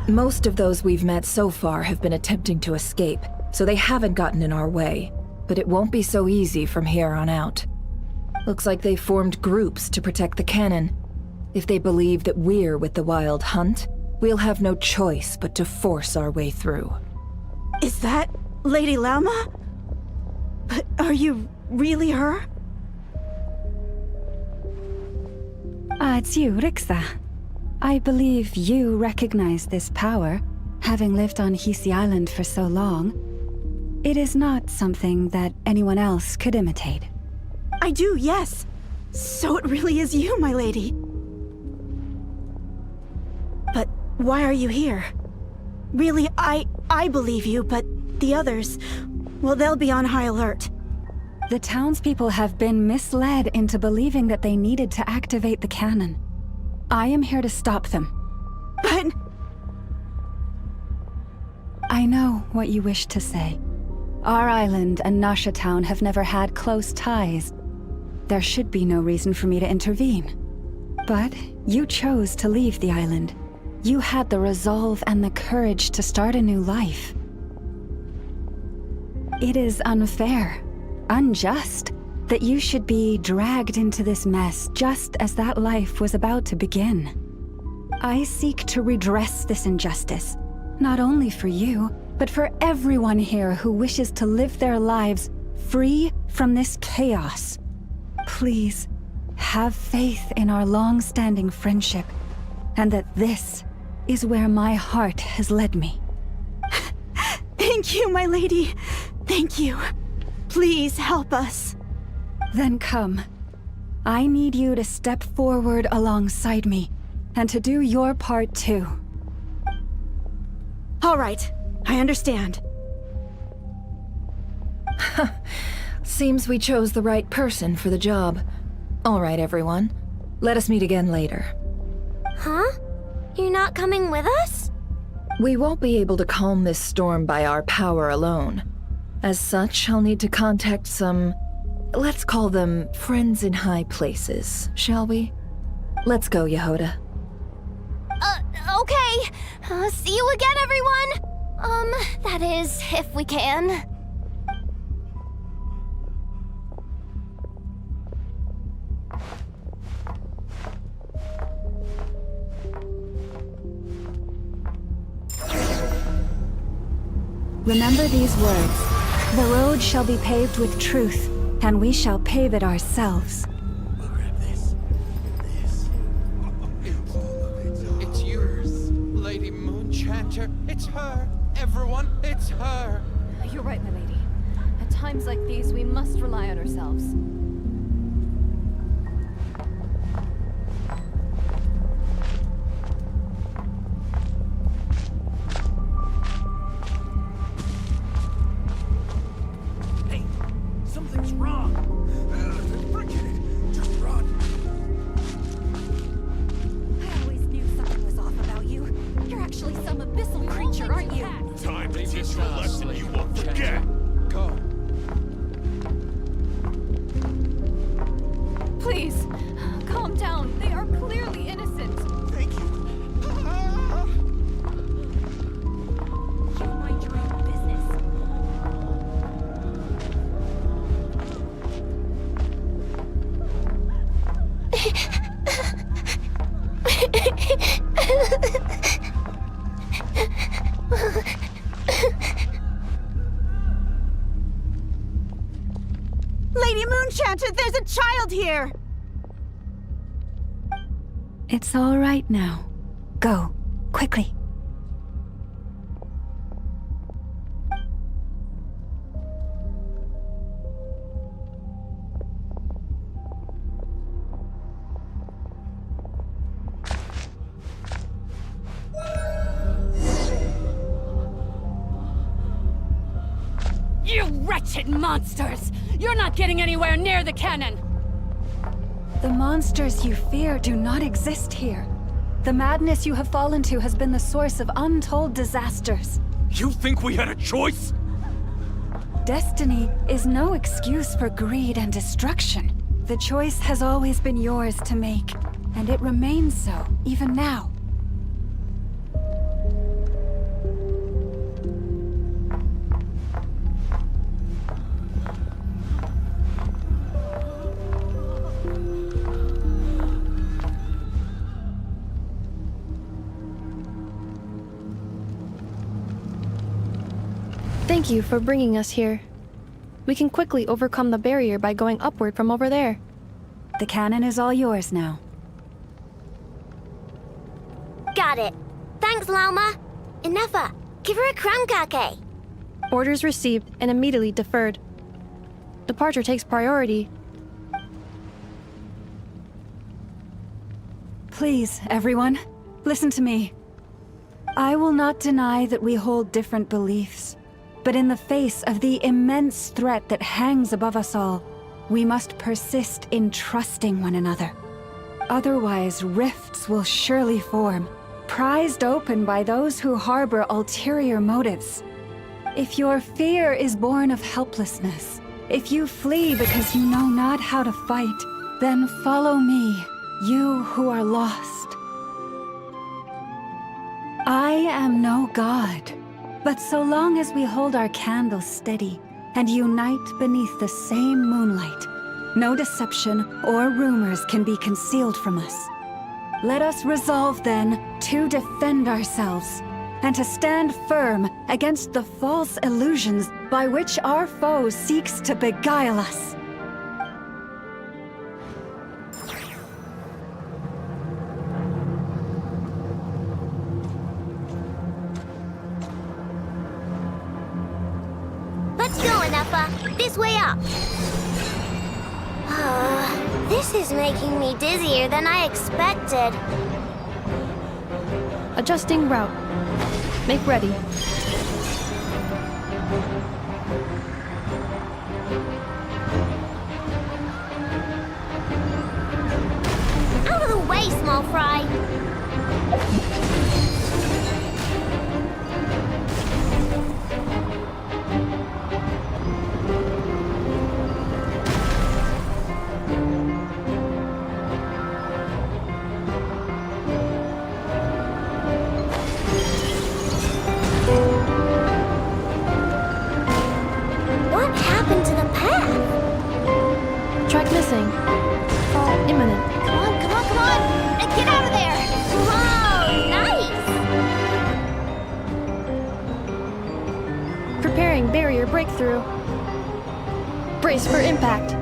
Most of those we've met so far have been attempting to escape, so they haven't gotten in our way. But it won't be so easy from here on out. Looks like they formed groups to protect the cannon. If they believe that we're with the Wild Hunt, we'll have no choice but to force our way through. Is that Lady Lauma? But are you really her? It's you, Rixa. I believe you recognize this power, having lived on Hisi Island for so long. It is not something that anyone else could imitate. I do, yes. So it really is you, my lady. But why are you here? Really, I believe you, but the others, well, they'll be on high alert. The townspeople have been misled into believing that they needed to activate the cannon. I am here to stop them. But... I know what you wish to say. Our island and Nasha Town have never had close ties. There should be no reason for me to intervene. But you chose to leave the island. You had the resolve and the courage to start a new life. It is unfair, unjust, that you should be dragged into this mess just as that life was about to begin. I seek to redress this injustice, not only for you, but for everyone here who wishes to live their lives free from this chaos. Please, have faith in our long-standing friendship, and that this is where my heart has led me. Thank you, my lady. Thank you. Please help us. Then come. I need you to step forward alongside me, and to do your part too. All right, I understand. Seems we chose the right person for the job. All right, everyone. Let us meet again later. Huh? You're not coming with us? We won't be able to calm this storm by our power alone. As such, I'll need to contact some... let's call them friends in high places, shall we? Let's go, Yehoda. Okay. See you again, everyone! That is, if we can. Remember these words. The road shall be paved with truth, and we shall pave it ourselves. It's yours, Lady Moonchanter. It's her. Everyone, it's her. You're right, my lady. At times like these, we must rely on ourselves. Something's wrong. Forget it. Just run. I always knew something was off about you. You're actually some abyssal creature, aren't you? Time to teach you a lesson you won't forget. Go. Please, calm down. They are clearly innocent. Thank you. Ah! You mind your own business. Lady Moonchanter, there's a child here! It's all right now. Go, quickly. You wretched monsters! You're not getting anywhere near the cannon! The monsters you fear do not exist here. The madness you have fallen to has been the source of untold disasters. You think we had a choice? Destiny is no excuse for greed and destruction. The choice has always been yours to make, and it remains so, even now. Thank you for bringing us here. We can quickly overcome the barrier by going upward from over there. The cannon is all yours now. Got it. Thanks, Lauma. Inefa, give her a crankake. Orders received and immediately deferred. Departure takes priority. Please, everyone, listen to me. I will not deny that we hold different beliefs. But in the face of the immense threat that hangs above us all, we must persist in trusting one another. Otherwise, rifts will surely form, prized open by those who harbor ulterior motives. If your fear is born of helplessness, if you flee because you know not how to fight, then follow me, you who are lost. I am no god. But so long as we hold our candles steady and unite beneath the same moonlight, no deception or rumors can be concealed from us. Let us resolve then to defend ourselves and to stand firm against the false illusions by which our foe seeks to beguile us. Let's go, Inefa. This way up. This is making me dizzier than I expected. Adjusting route. Make ready. Out of the way, small fry. What happened to the path? Track missing. Fall imminent. Come on, come on, come on! Get out of there! Whoa, nice! Preparing barrier breakthrough. Brace for impact.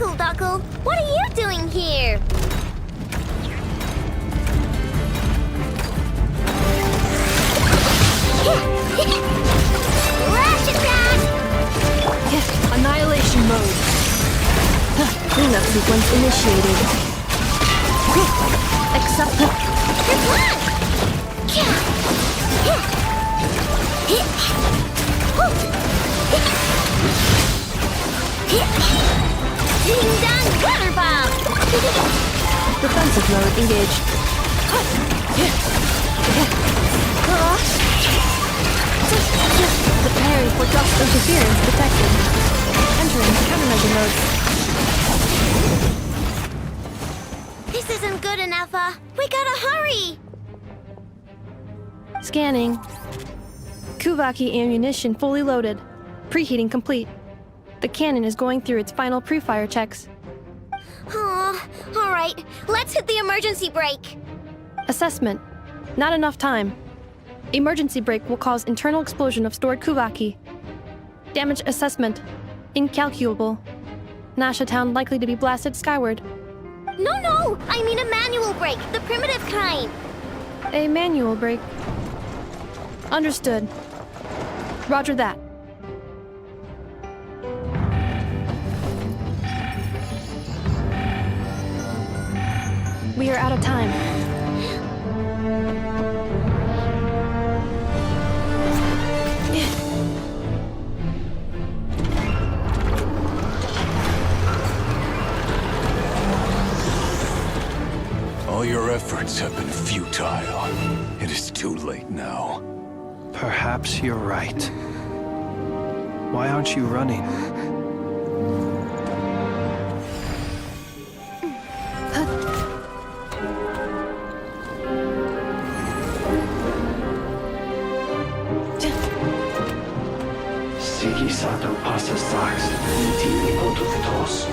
Duckle, what are you doing here? Lash attack! Annihilation mode. Cleanup sequence initiated. Accept. Good luck! Ding dong water bomb! Defensive mode engaged. Preparing for dust interference detected. Entering countermeasure mode. This isn't good enough, we gotta hurry! Scanning. Kuvaki ammunition fully loaded. Preheating complete. The cannon is going through its final pre-fire checks. Oh, alright, let's hit the emergency brake. Assessment. Not enough time. Emergency brake will cause internal explosion of stored Kuvaki. Damage assessment. Incalculable. Nasha Town likely to be blasted skyward. No, I mean a manual brake, the primitive kind. A manual brake. Understood. Roger that. We are out of time. All your efforts have been futile. It is too late now. Perhaps you're right. Why aren't you running? Sigisato passas sax, intimi potuvitos.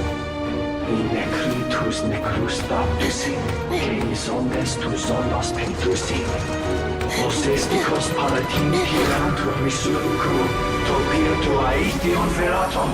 In necritus necrus baptusi, canis omnes tu zonos pentusi. Os esticos palatin pirantur resurrucru, topir tu aetion veratum.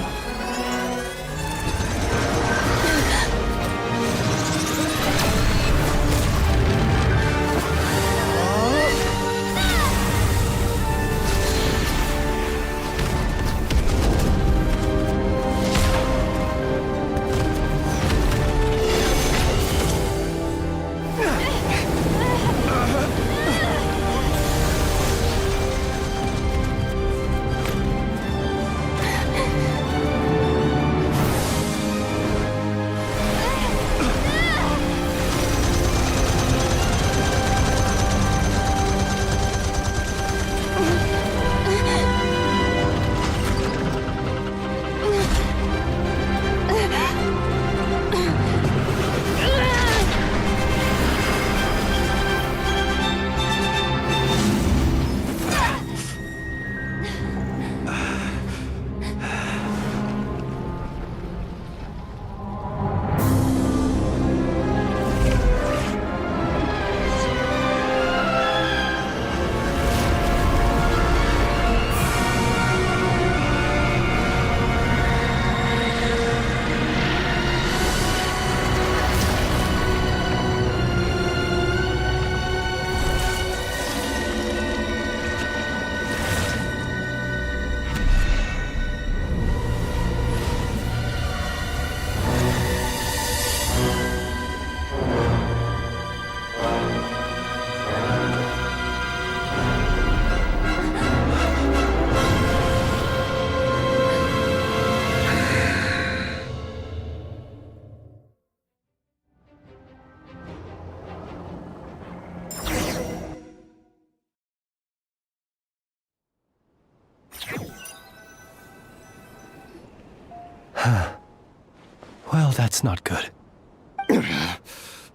Well, that's not good.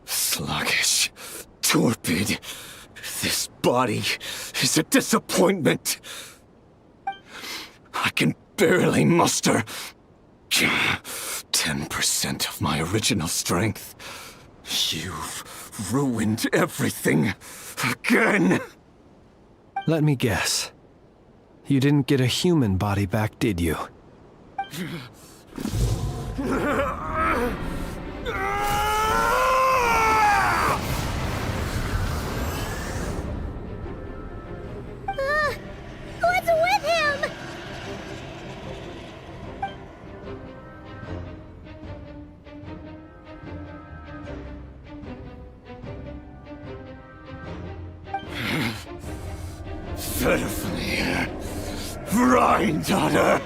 Sluggish. Torpid. This body is a disappointment. I can barely muster 10% of my original strength. You've ruined everything again. Let me guess. You didn't get a human body back, did you? pitifully. Granddaughter.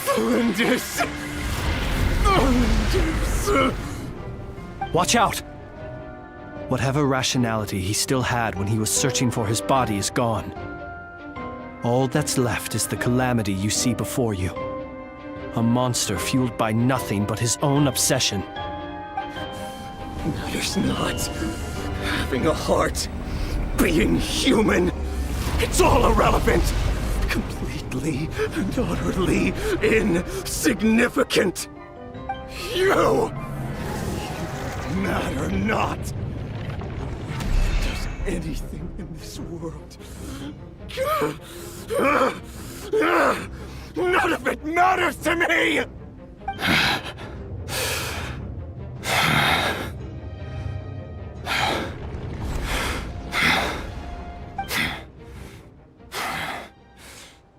Flinders. Watch out! Whatever rationality he still had when he was searching for his body is gone. All that's left is the calamity you see before you. A monster fueled by nothing but his own obsession. Matters not. Having a heart. Being human. It's all irrelevant. Completely and utterly insignificant. You matter not. Does anything in this world. None of it matters to me!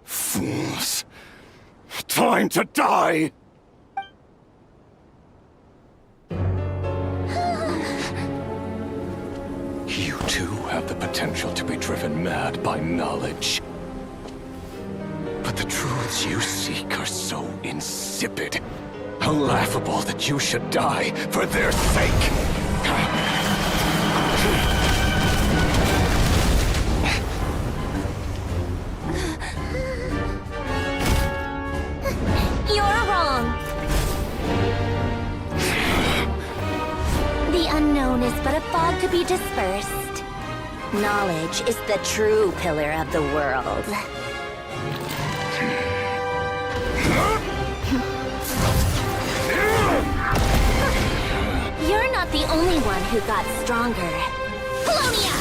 Fools. Time to die! You too have the potential to be driven mad by knowledge. But the truths you seek are so insipid, how laughable that you should die for their sake. You're wrong. The unknown is but a fog to be dispersed. Knowledge is the true pillar of the world. You're not the only one who got stronger. Polonia!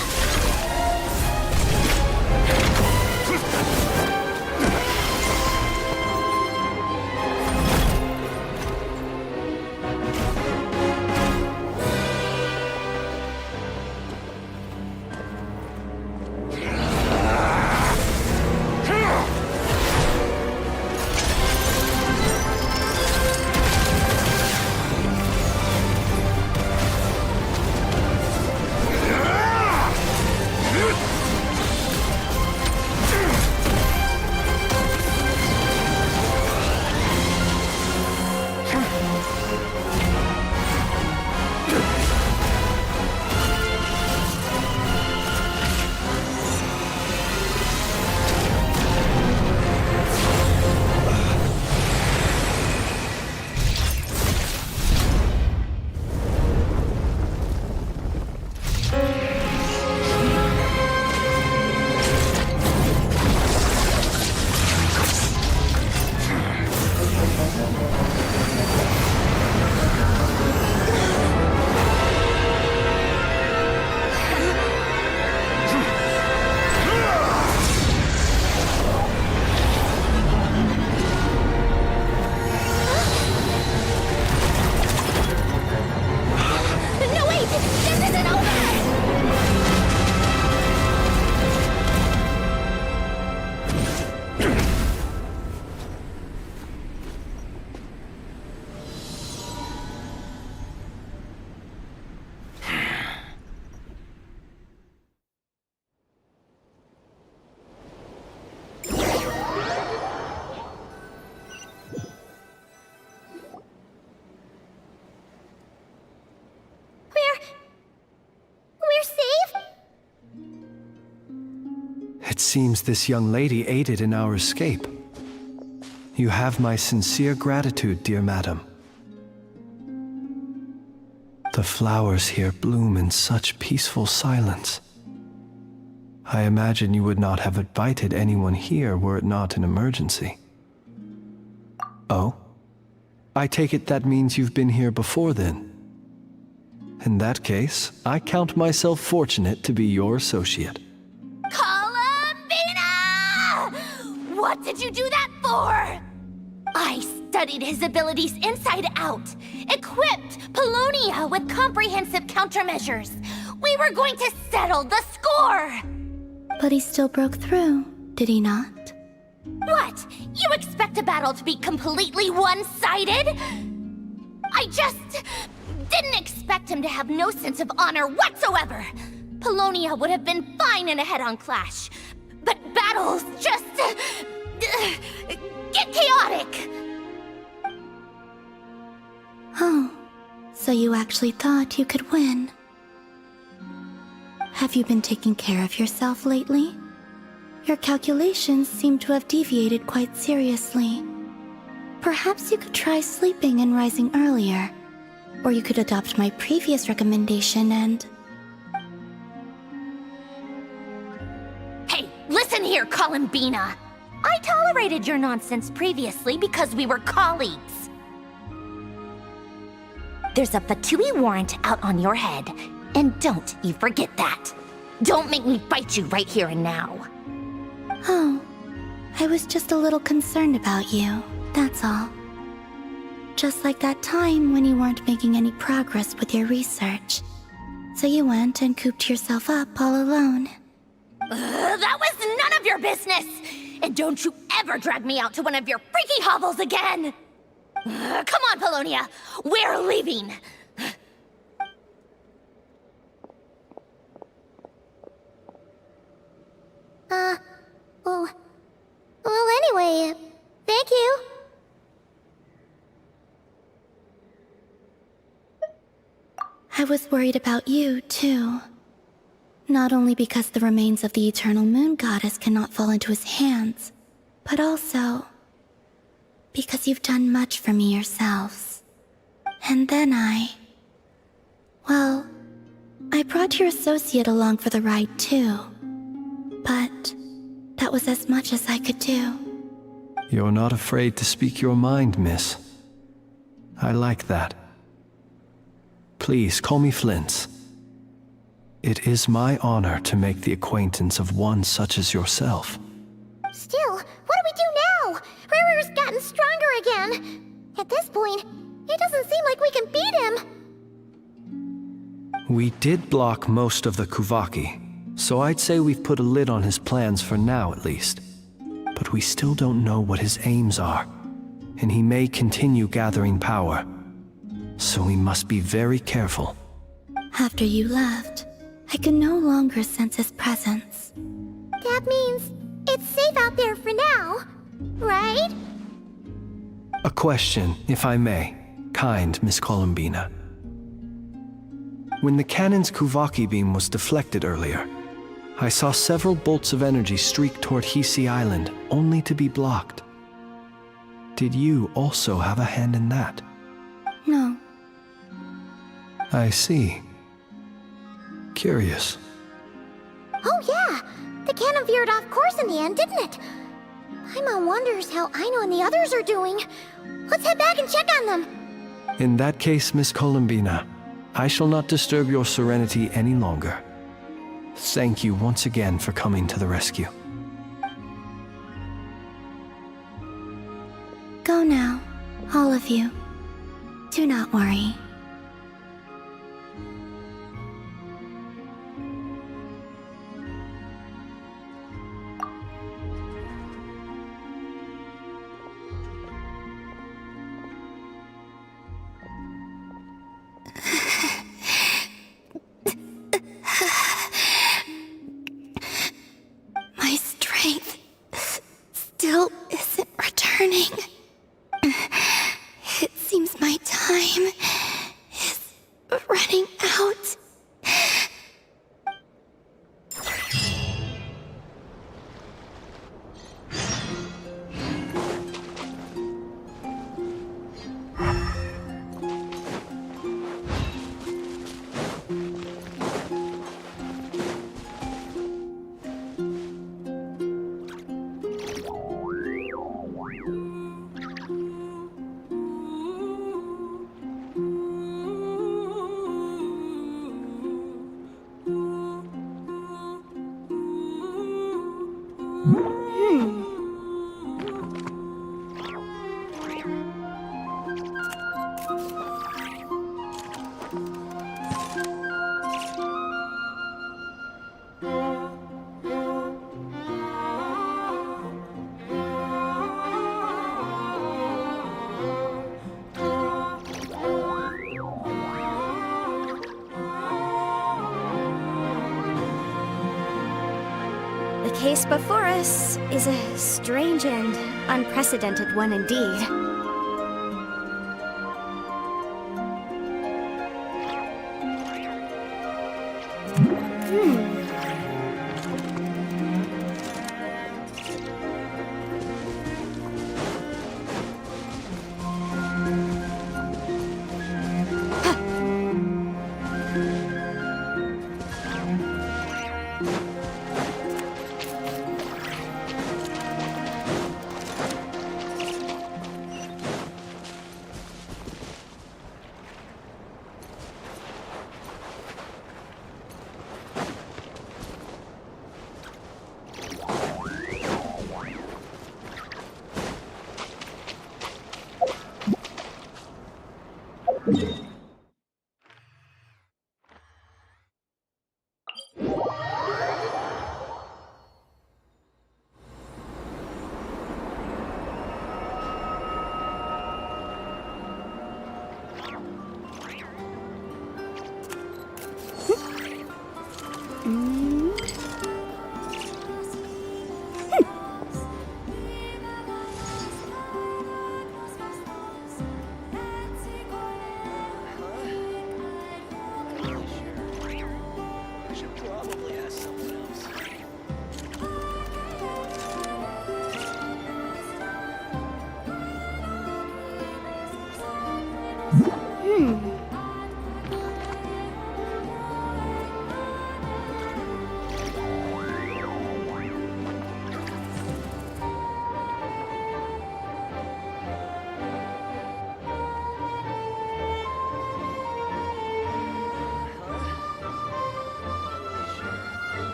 It seems this young lady aided in our escape. You have my sincere gratitude, dear madam. The flowers here bloom in such peaceful silence. I imagine you would not have invited anyone here were it not an emergency. Oh? I take it that means you've been here before then. In that case, I count myself fortunate to be your associate. What did you do that for? I studied his abilities inside out, equipped Polonia with comprehensive countermeasures. We were going to settle the score! But he still broke through, did he not? What? You expect a battle to be completely one-sided? I just didn't expect him to have no sense of honor whatsoever. Polonia would have been fine in a head-on clash. But battles just... get chaotic! Oh, so you actually thought you could win. Have you been taking care of yourself lately? Your calculations seem to have deviated quite seriously. Perhaps you could try sleeping and rising earlier. Or you could adopt my previous recommendation and... Hey, listen here, Columbina! I tolerated your nonsense previously because we were colleagues. There's a Fatui warrant out on your head, and don't you forget that. Don't make me fight you right here and now. Oh, I was just a little concerned about you, that's all. Just like that time when you weren't making any progress with your research. So you went and cooped yourself up all alone. That was none of your business! And don't you ever drag me out to one of your freaky hovels again! Come on, Polonia! We're leaving! Well, anyway, thank you. I was worried about you, too. Not only because the remains of the Eternal Moon Goddess cannot fall into his hands, but also because you've done much for me yourselves. And then well, I brought your associate along for the ride, too. But that was as much as I could do. You're not afraid to speak your mind, miss. I like that. Please call me Flint's. It is my honor to make the acquaintance of one such as yourself. Still, what do we do now? Riri's gotten stronger again. At this point, it doesn't seem like we can beat him. We did block most of the Kuvaki, so I'd say we've put a lid on his plans for now at least. But we still don't know what his aims are, and he may continue gathering power. So we must be very careful. After you left, I could no longer sense his presence. That means it's safe out there for now, right? A question, if I may, kind Miss Columbina. When the cannon's Kuvaki beam was deflected earlier, I saw several bolts of energy streak toward Hisi Island, only to be blocked. Did you also have a hand in that? No. I see. Curious. Oh yeah! The cannon veered off course in the end, didn't it? Paimon wonders how Aino and the others are doing. Let's head back and check on them! In that case, Miss Columbina, I shall not disturb your serenity any longer. Thank you once again for coming to the rescue. Go now, all of you. Do not worry. My strength still isn't returning. It seems my time is running out. The case before us is a strange and unprecedented one indeed.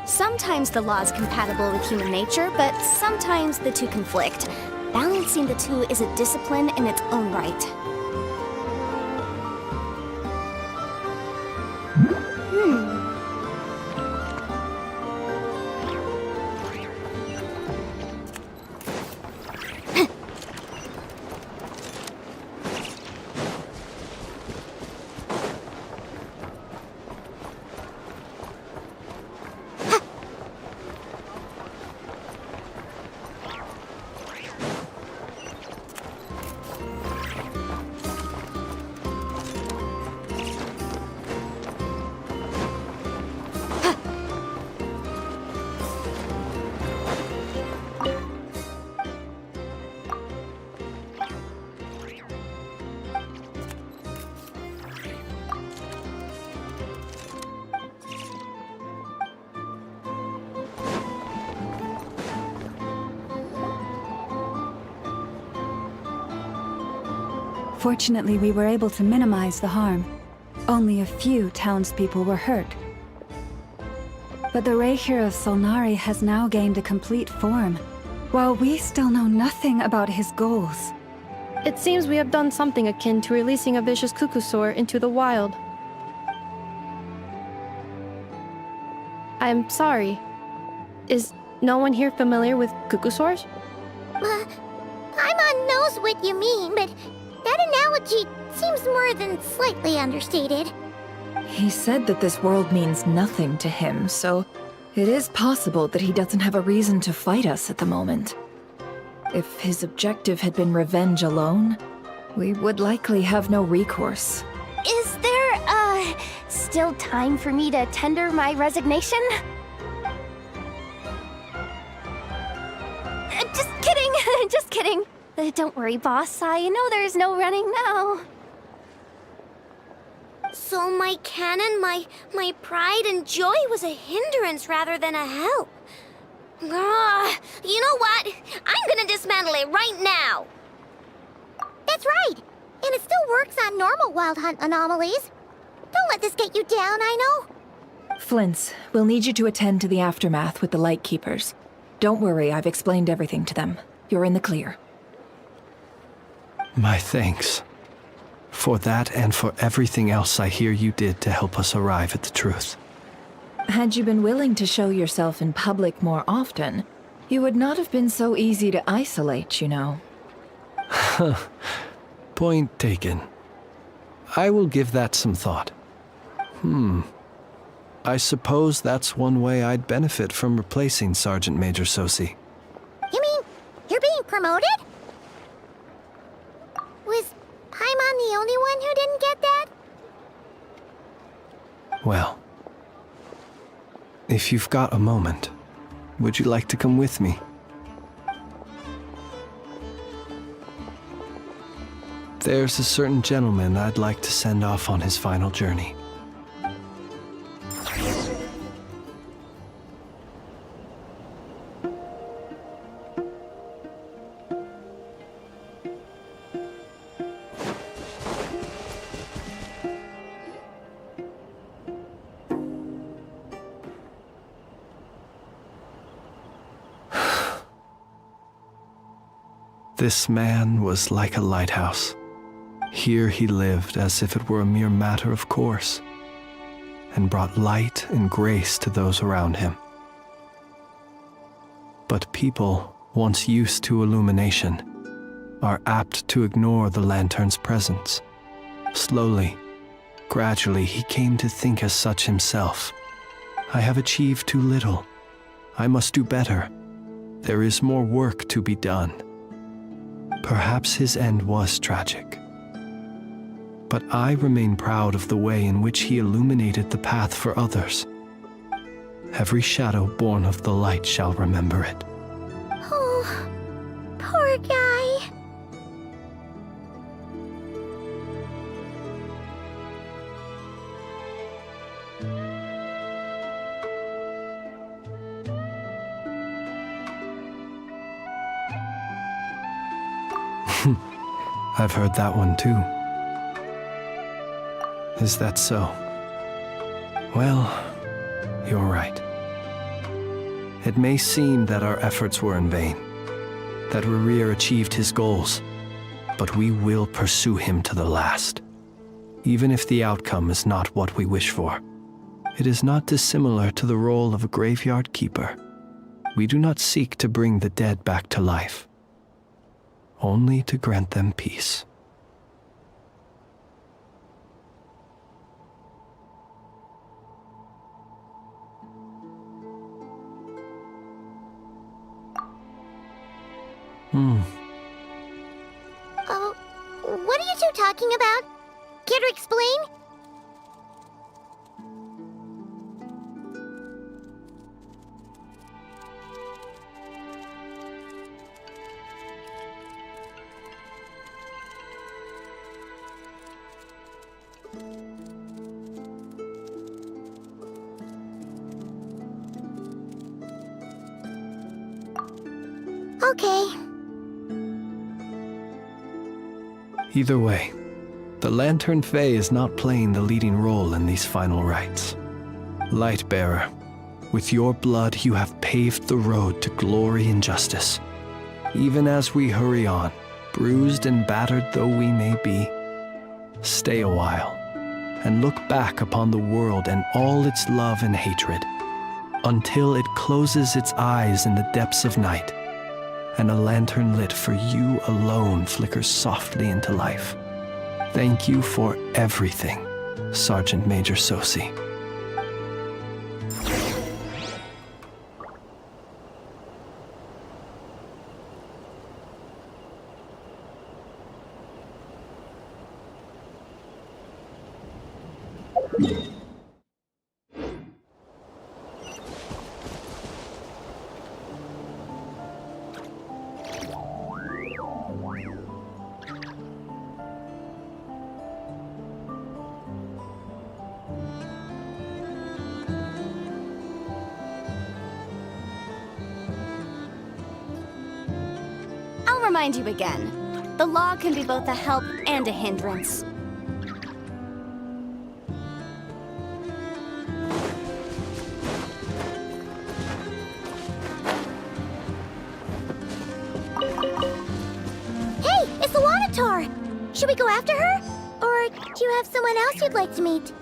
Sometimes the law is compatible with human nature, but sometimes the two conflict. Balancing the two is a discipline in its own right. Fortunately, we were able to minimize the harm. Only a few townspeople were hurt. But the Raehir of Solnari has now gained a complete form, while we still know nothing about his goals. It seems we have done something akin to releasing a vicious Kukusaur into the wild. I'm sorry. Is no one here familiar with Kukusaurs? Paimon knows what you mean, but that analogy seems more than slightly understated. He said that this world means nothing to him, so it is possible that he doesn't have a reason to fight us at the moment. If his objective had been revenge alone, we would likely have no recourse. Is there, still time for me to tender my resignation? Just kidding, just kidding. Don't worry, boss. I know there's no running now. So my canon, my pride and joy was a hindrance rather than a help. You know what? I'm gonna dismantle it right now. That's right. And it still works on normal Wild Hunt anomalies. Don't let this get you down, I know. Flint's, we'll need you to attend to the aftermath with the Lightkeepers. Don't worry, I've explained everything to them. You're in the clear. My thanks. For that and for everything else I hear you did to help us arrive at the truth. Had you been willing to show yourself in public more often, you would not have been so easy to isolate, you know. Point taken. I will give that some thought. I suppose that's one way I'd benefit from replacing Sergeant Major Sosi. You mean you're being promoted? Was Paimon the only one who didn't get that? Well, if you've got a moment, would you like to come with me? There's a certain gentleman I'd like to send off on his final journey. This man was like a lighthouse. Here he lived as if it were a mere matter of course, and brought light and grace to those around him. But people, once used to illumination, are apt to ignore the lantern's presence. Slowly, gradually, he came to think as such himself. I have achieved too little. I must do better. There is more work to be done. Perhaps his end was tragic. But I remain proud of the way in which he illuminated the path for others. Every shadow born of the light shall remember it. Oh, poor guy. I've heard that one too. Is that so? Well, you're right. It may seem that our efforts were in vain, that Rerir achieved his goals, but we will pursue him to the last, even if the outcome is not what we wish for. It is not dissimilar to the role of a graveyard keeper. We do not seek to bring the dead back to life, only to grant them peace. Oh, what are you two talking about? Care to explain? Okay. Either way, the Lantern Fae is not playing the leading role in these final rites. Lightbearer, with your blood you have paved the road to glory and justice. Even as we hurry on, bruised and battered though we may be, stay a while and look back upon the world and all its love and hatred, until it closes its eyes in the depths of night, and a lantern lit for you alone flickers softly into life. Thank you for everything, Sergeant Major Sosi. I'll remind you again. The law can be both a help and a hindrance. Hey, it's the Wanatar! Should we go after her? Or do you have someone else you'd like to meet?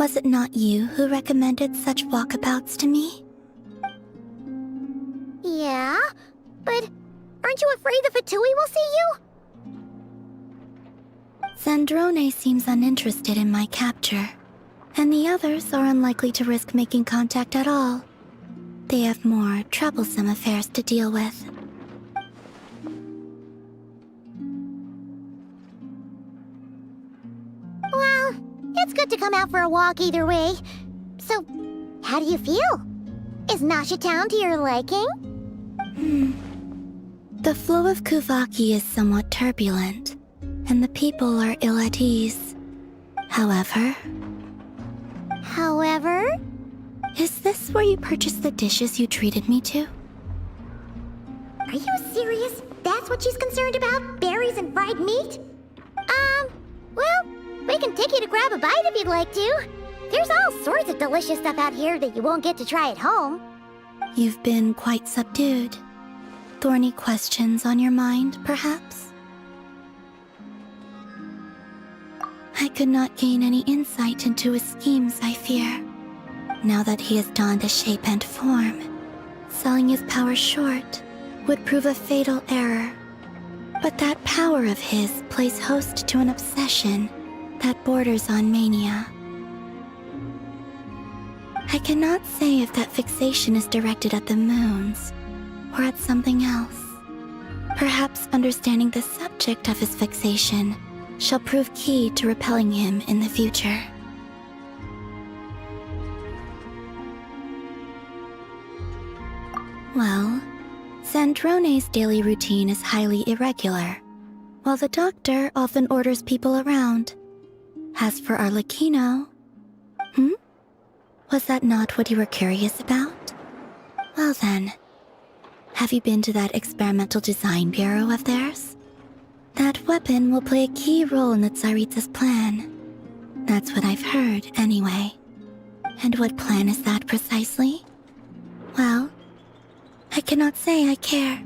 Was it not you who recommended such walkabouts to me? Yeah, but aren't you afraid the Fatui will see you? Zandrone seems uninterested in my capture, and the others are unlikely to risk making contact at all. They have more troublesome affairs to deal with. Well, it's good to come out for a walk either way. So, how do you feel? Is Nasha Town to your liking? The flow of Kuvaki is somewhat turbulent, and the people are ill at ease. However... Is this where you purchased the dishes you treated me to? Are you serious? That's what she's concerned about? Berries and fried meat? Well, we can take you to grab a bite if you'd like to. There's all sorts of delicious stuff out here that you won't get to try at home. You've been quite subdued. Thorny questions on your mind, perhaps? I could not gain any insight into his schemes, I fear. Now that he has donned a shape and form, selling his power short would prove a fatal error. But that power of his plays host to an obsession that borders on mania. I cannot say if that fixation is directed at the moons or at something else. Perhaps understanding the subject of his fixation shall prove key to repelling him in the future. Well, Zandrone's daily routine is highly irregular, while the doctor often orders people around. As for Arlecchino... Was that not what you were curious about? Well then, have you been to that experimental design bureau of theirs? That weapon will play a key role in the Tsaritsa's plan. That's what I've heard, anyway. And what plan is that precisely? Well, I cannot say I care.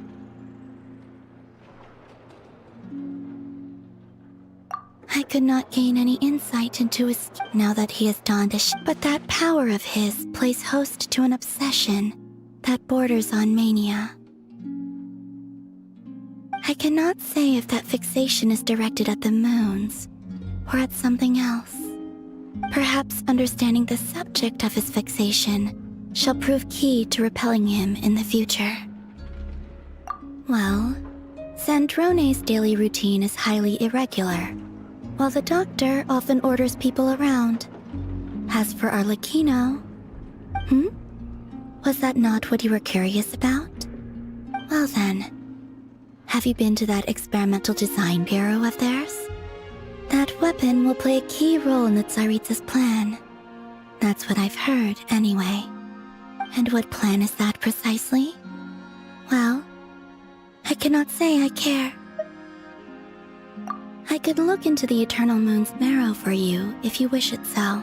I could not gain any insight into his... Now that he has donned a but that power of his plays host to an obsession that borders on mania. I cannot say if that fixation is directed at the moons or at something else. Perhaps understanding the subject of his fixation shall prove key to repelling him in the future. Well, Zandrone's daily routine is highly irregular, while the doctor often orders people around. As for Arlecchino... Was that not what you were curious about? Well then, have you been to that experimental design bureau of theirs? That weapon will play a key role in the Tsaritsa's plan. That's what I've heard, anyway. And what plan is that precisely? Well, I cannot say I care. I could look into the Eternal Moon's marrow for you if you wish it so.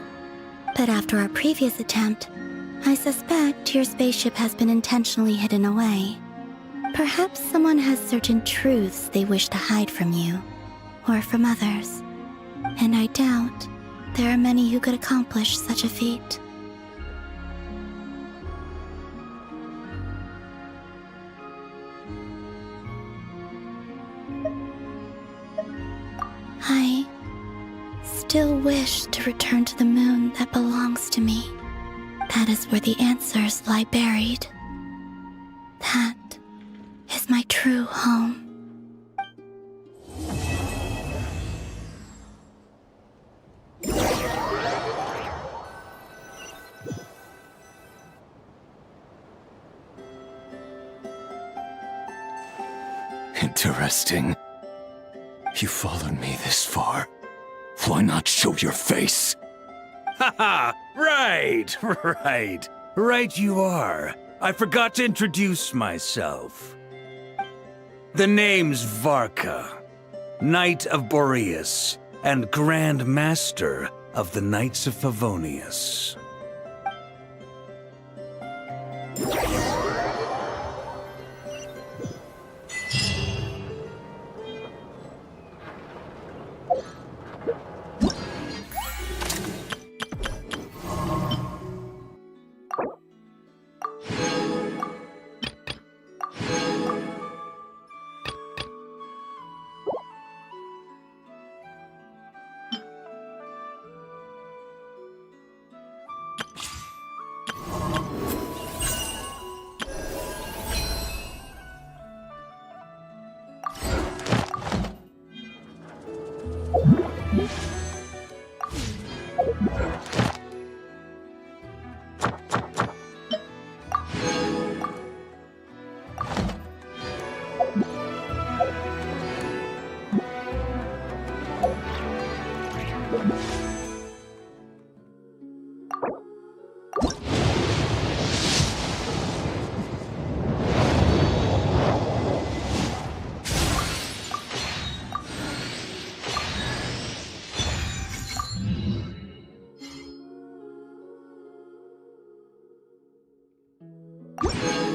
But after our previous attempt, I suspect your spaceship has been intentionally hidden away. Perhaps someone has certain truths they wish to hide from you, or from others. And I doubt there are many who could accomplish such a feat. I still wish to return to the moon that belongs to me. That is where the answers lie buried. That is my true home. Interesting. You followed me this far. Why not show your face? Haha! Right. Right you are. I forgot to introduce myself. The name's Varka, Knight of Boreas, and Grand Master of the Knights of Favonius. You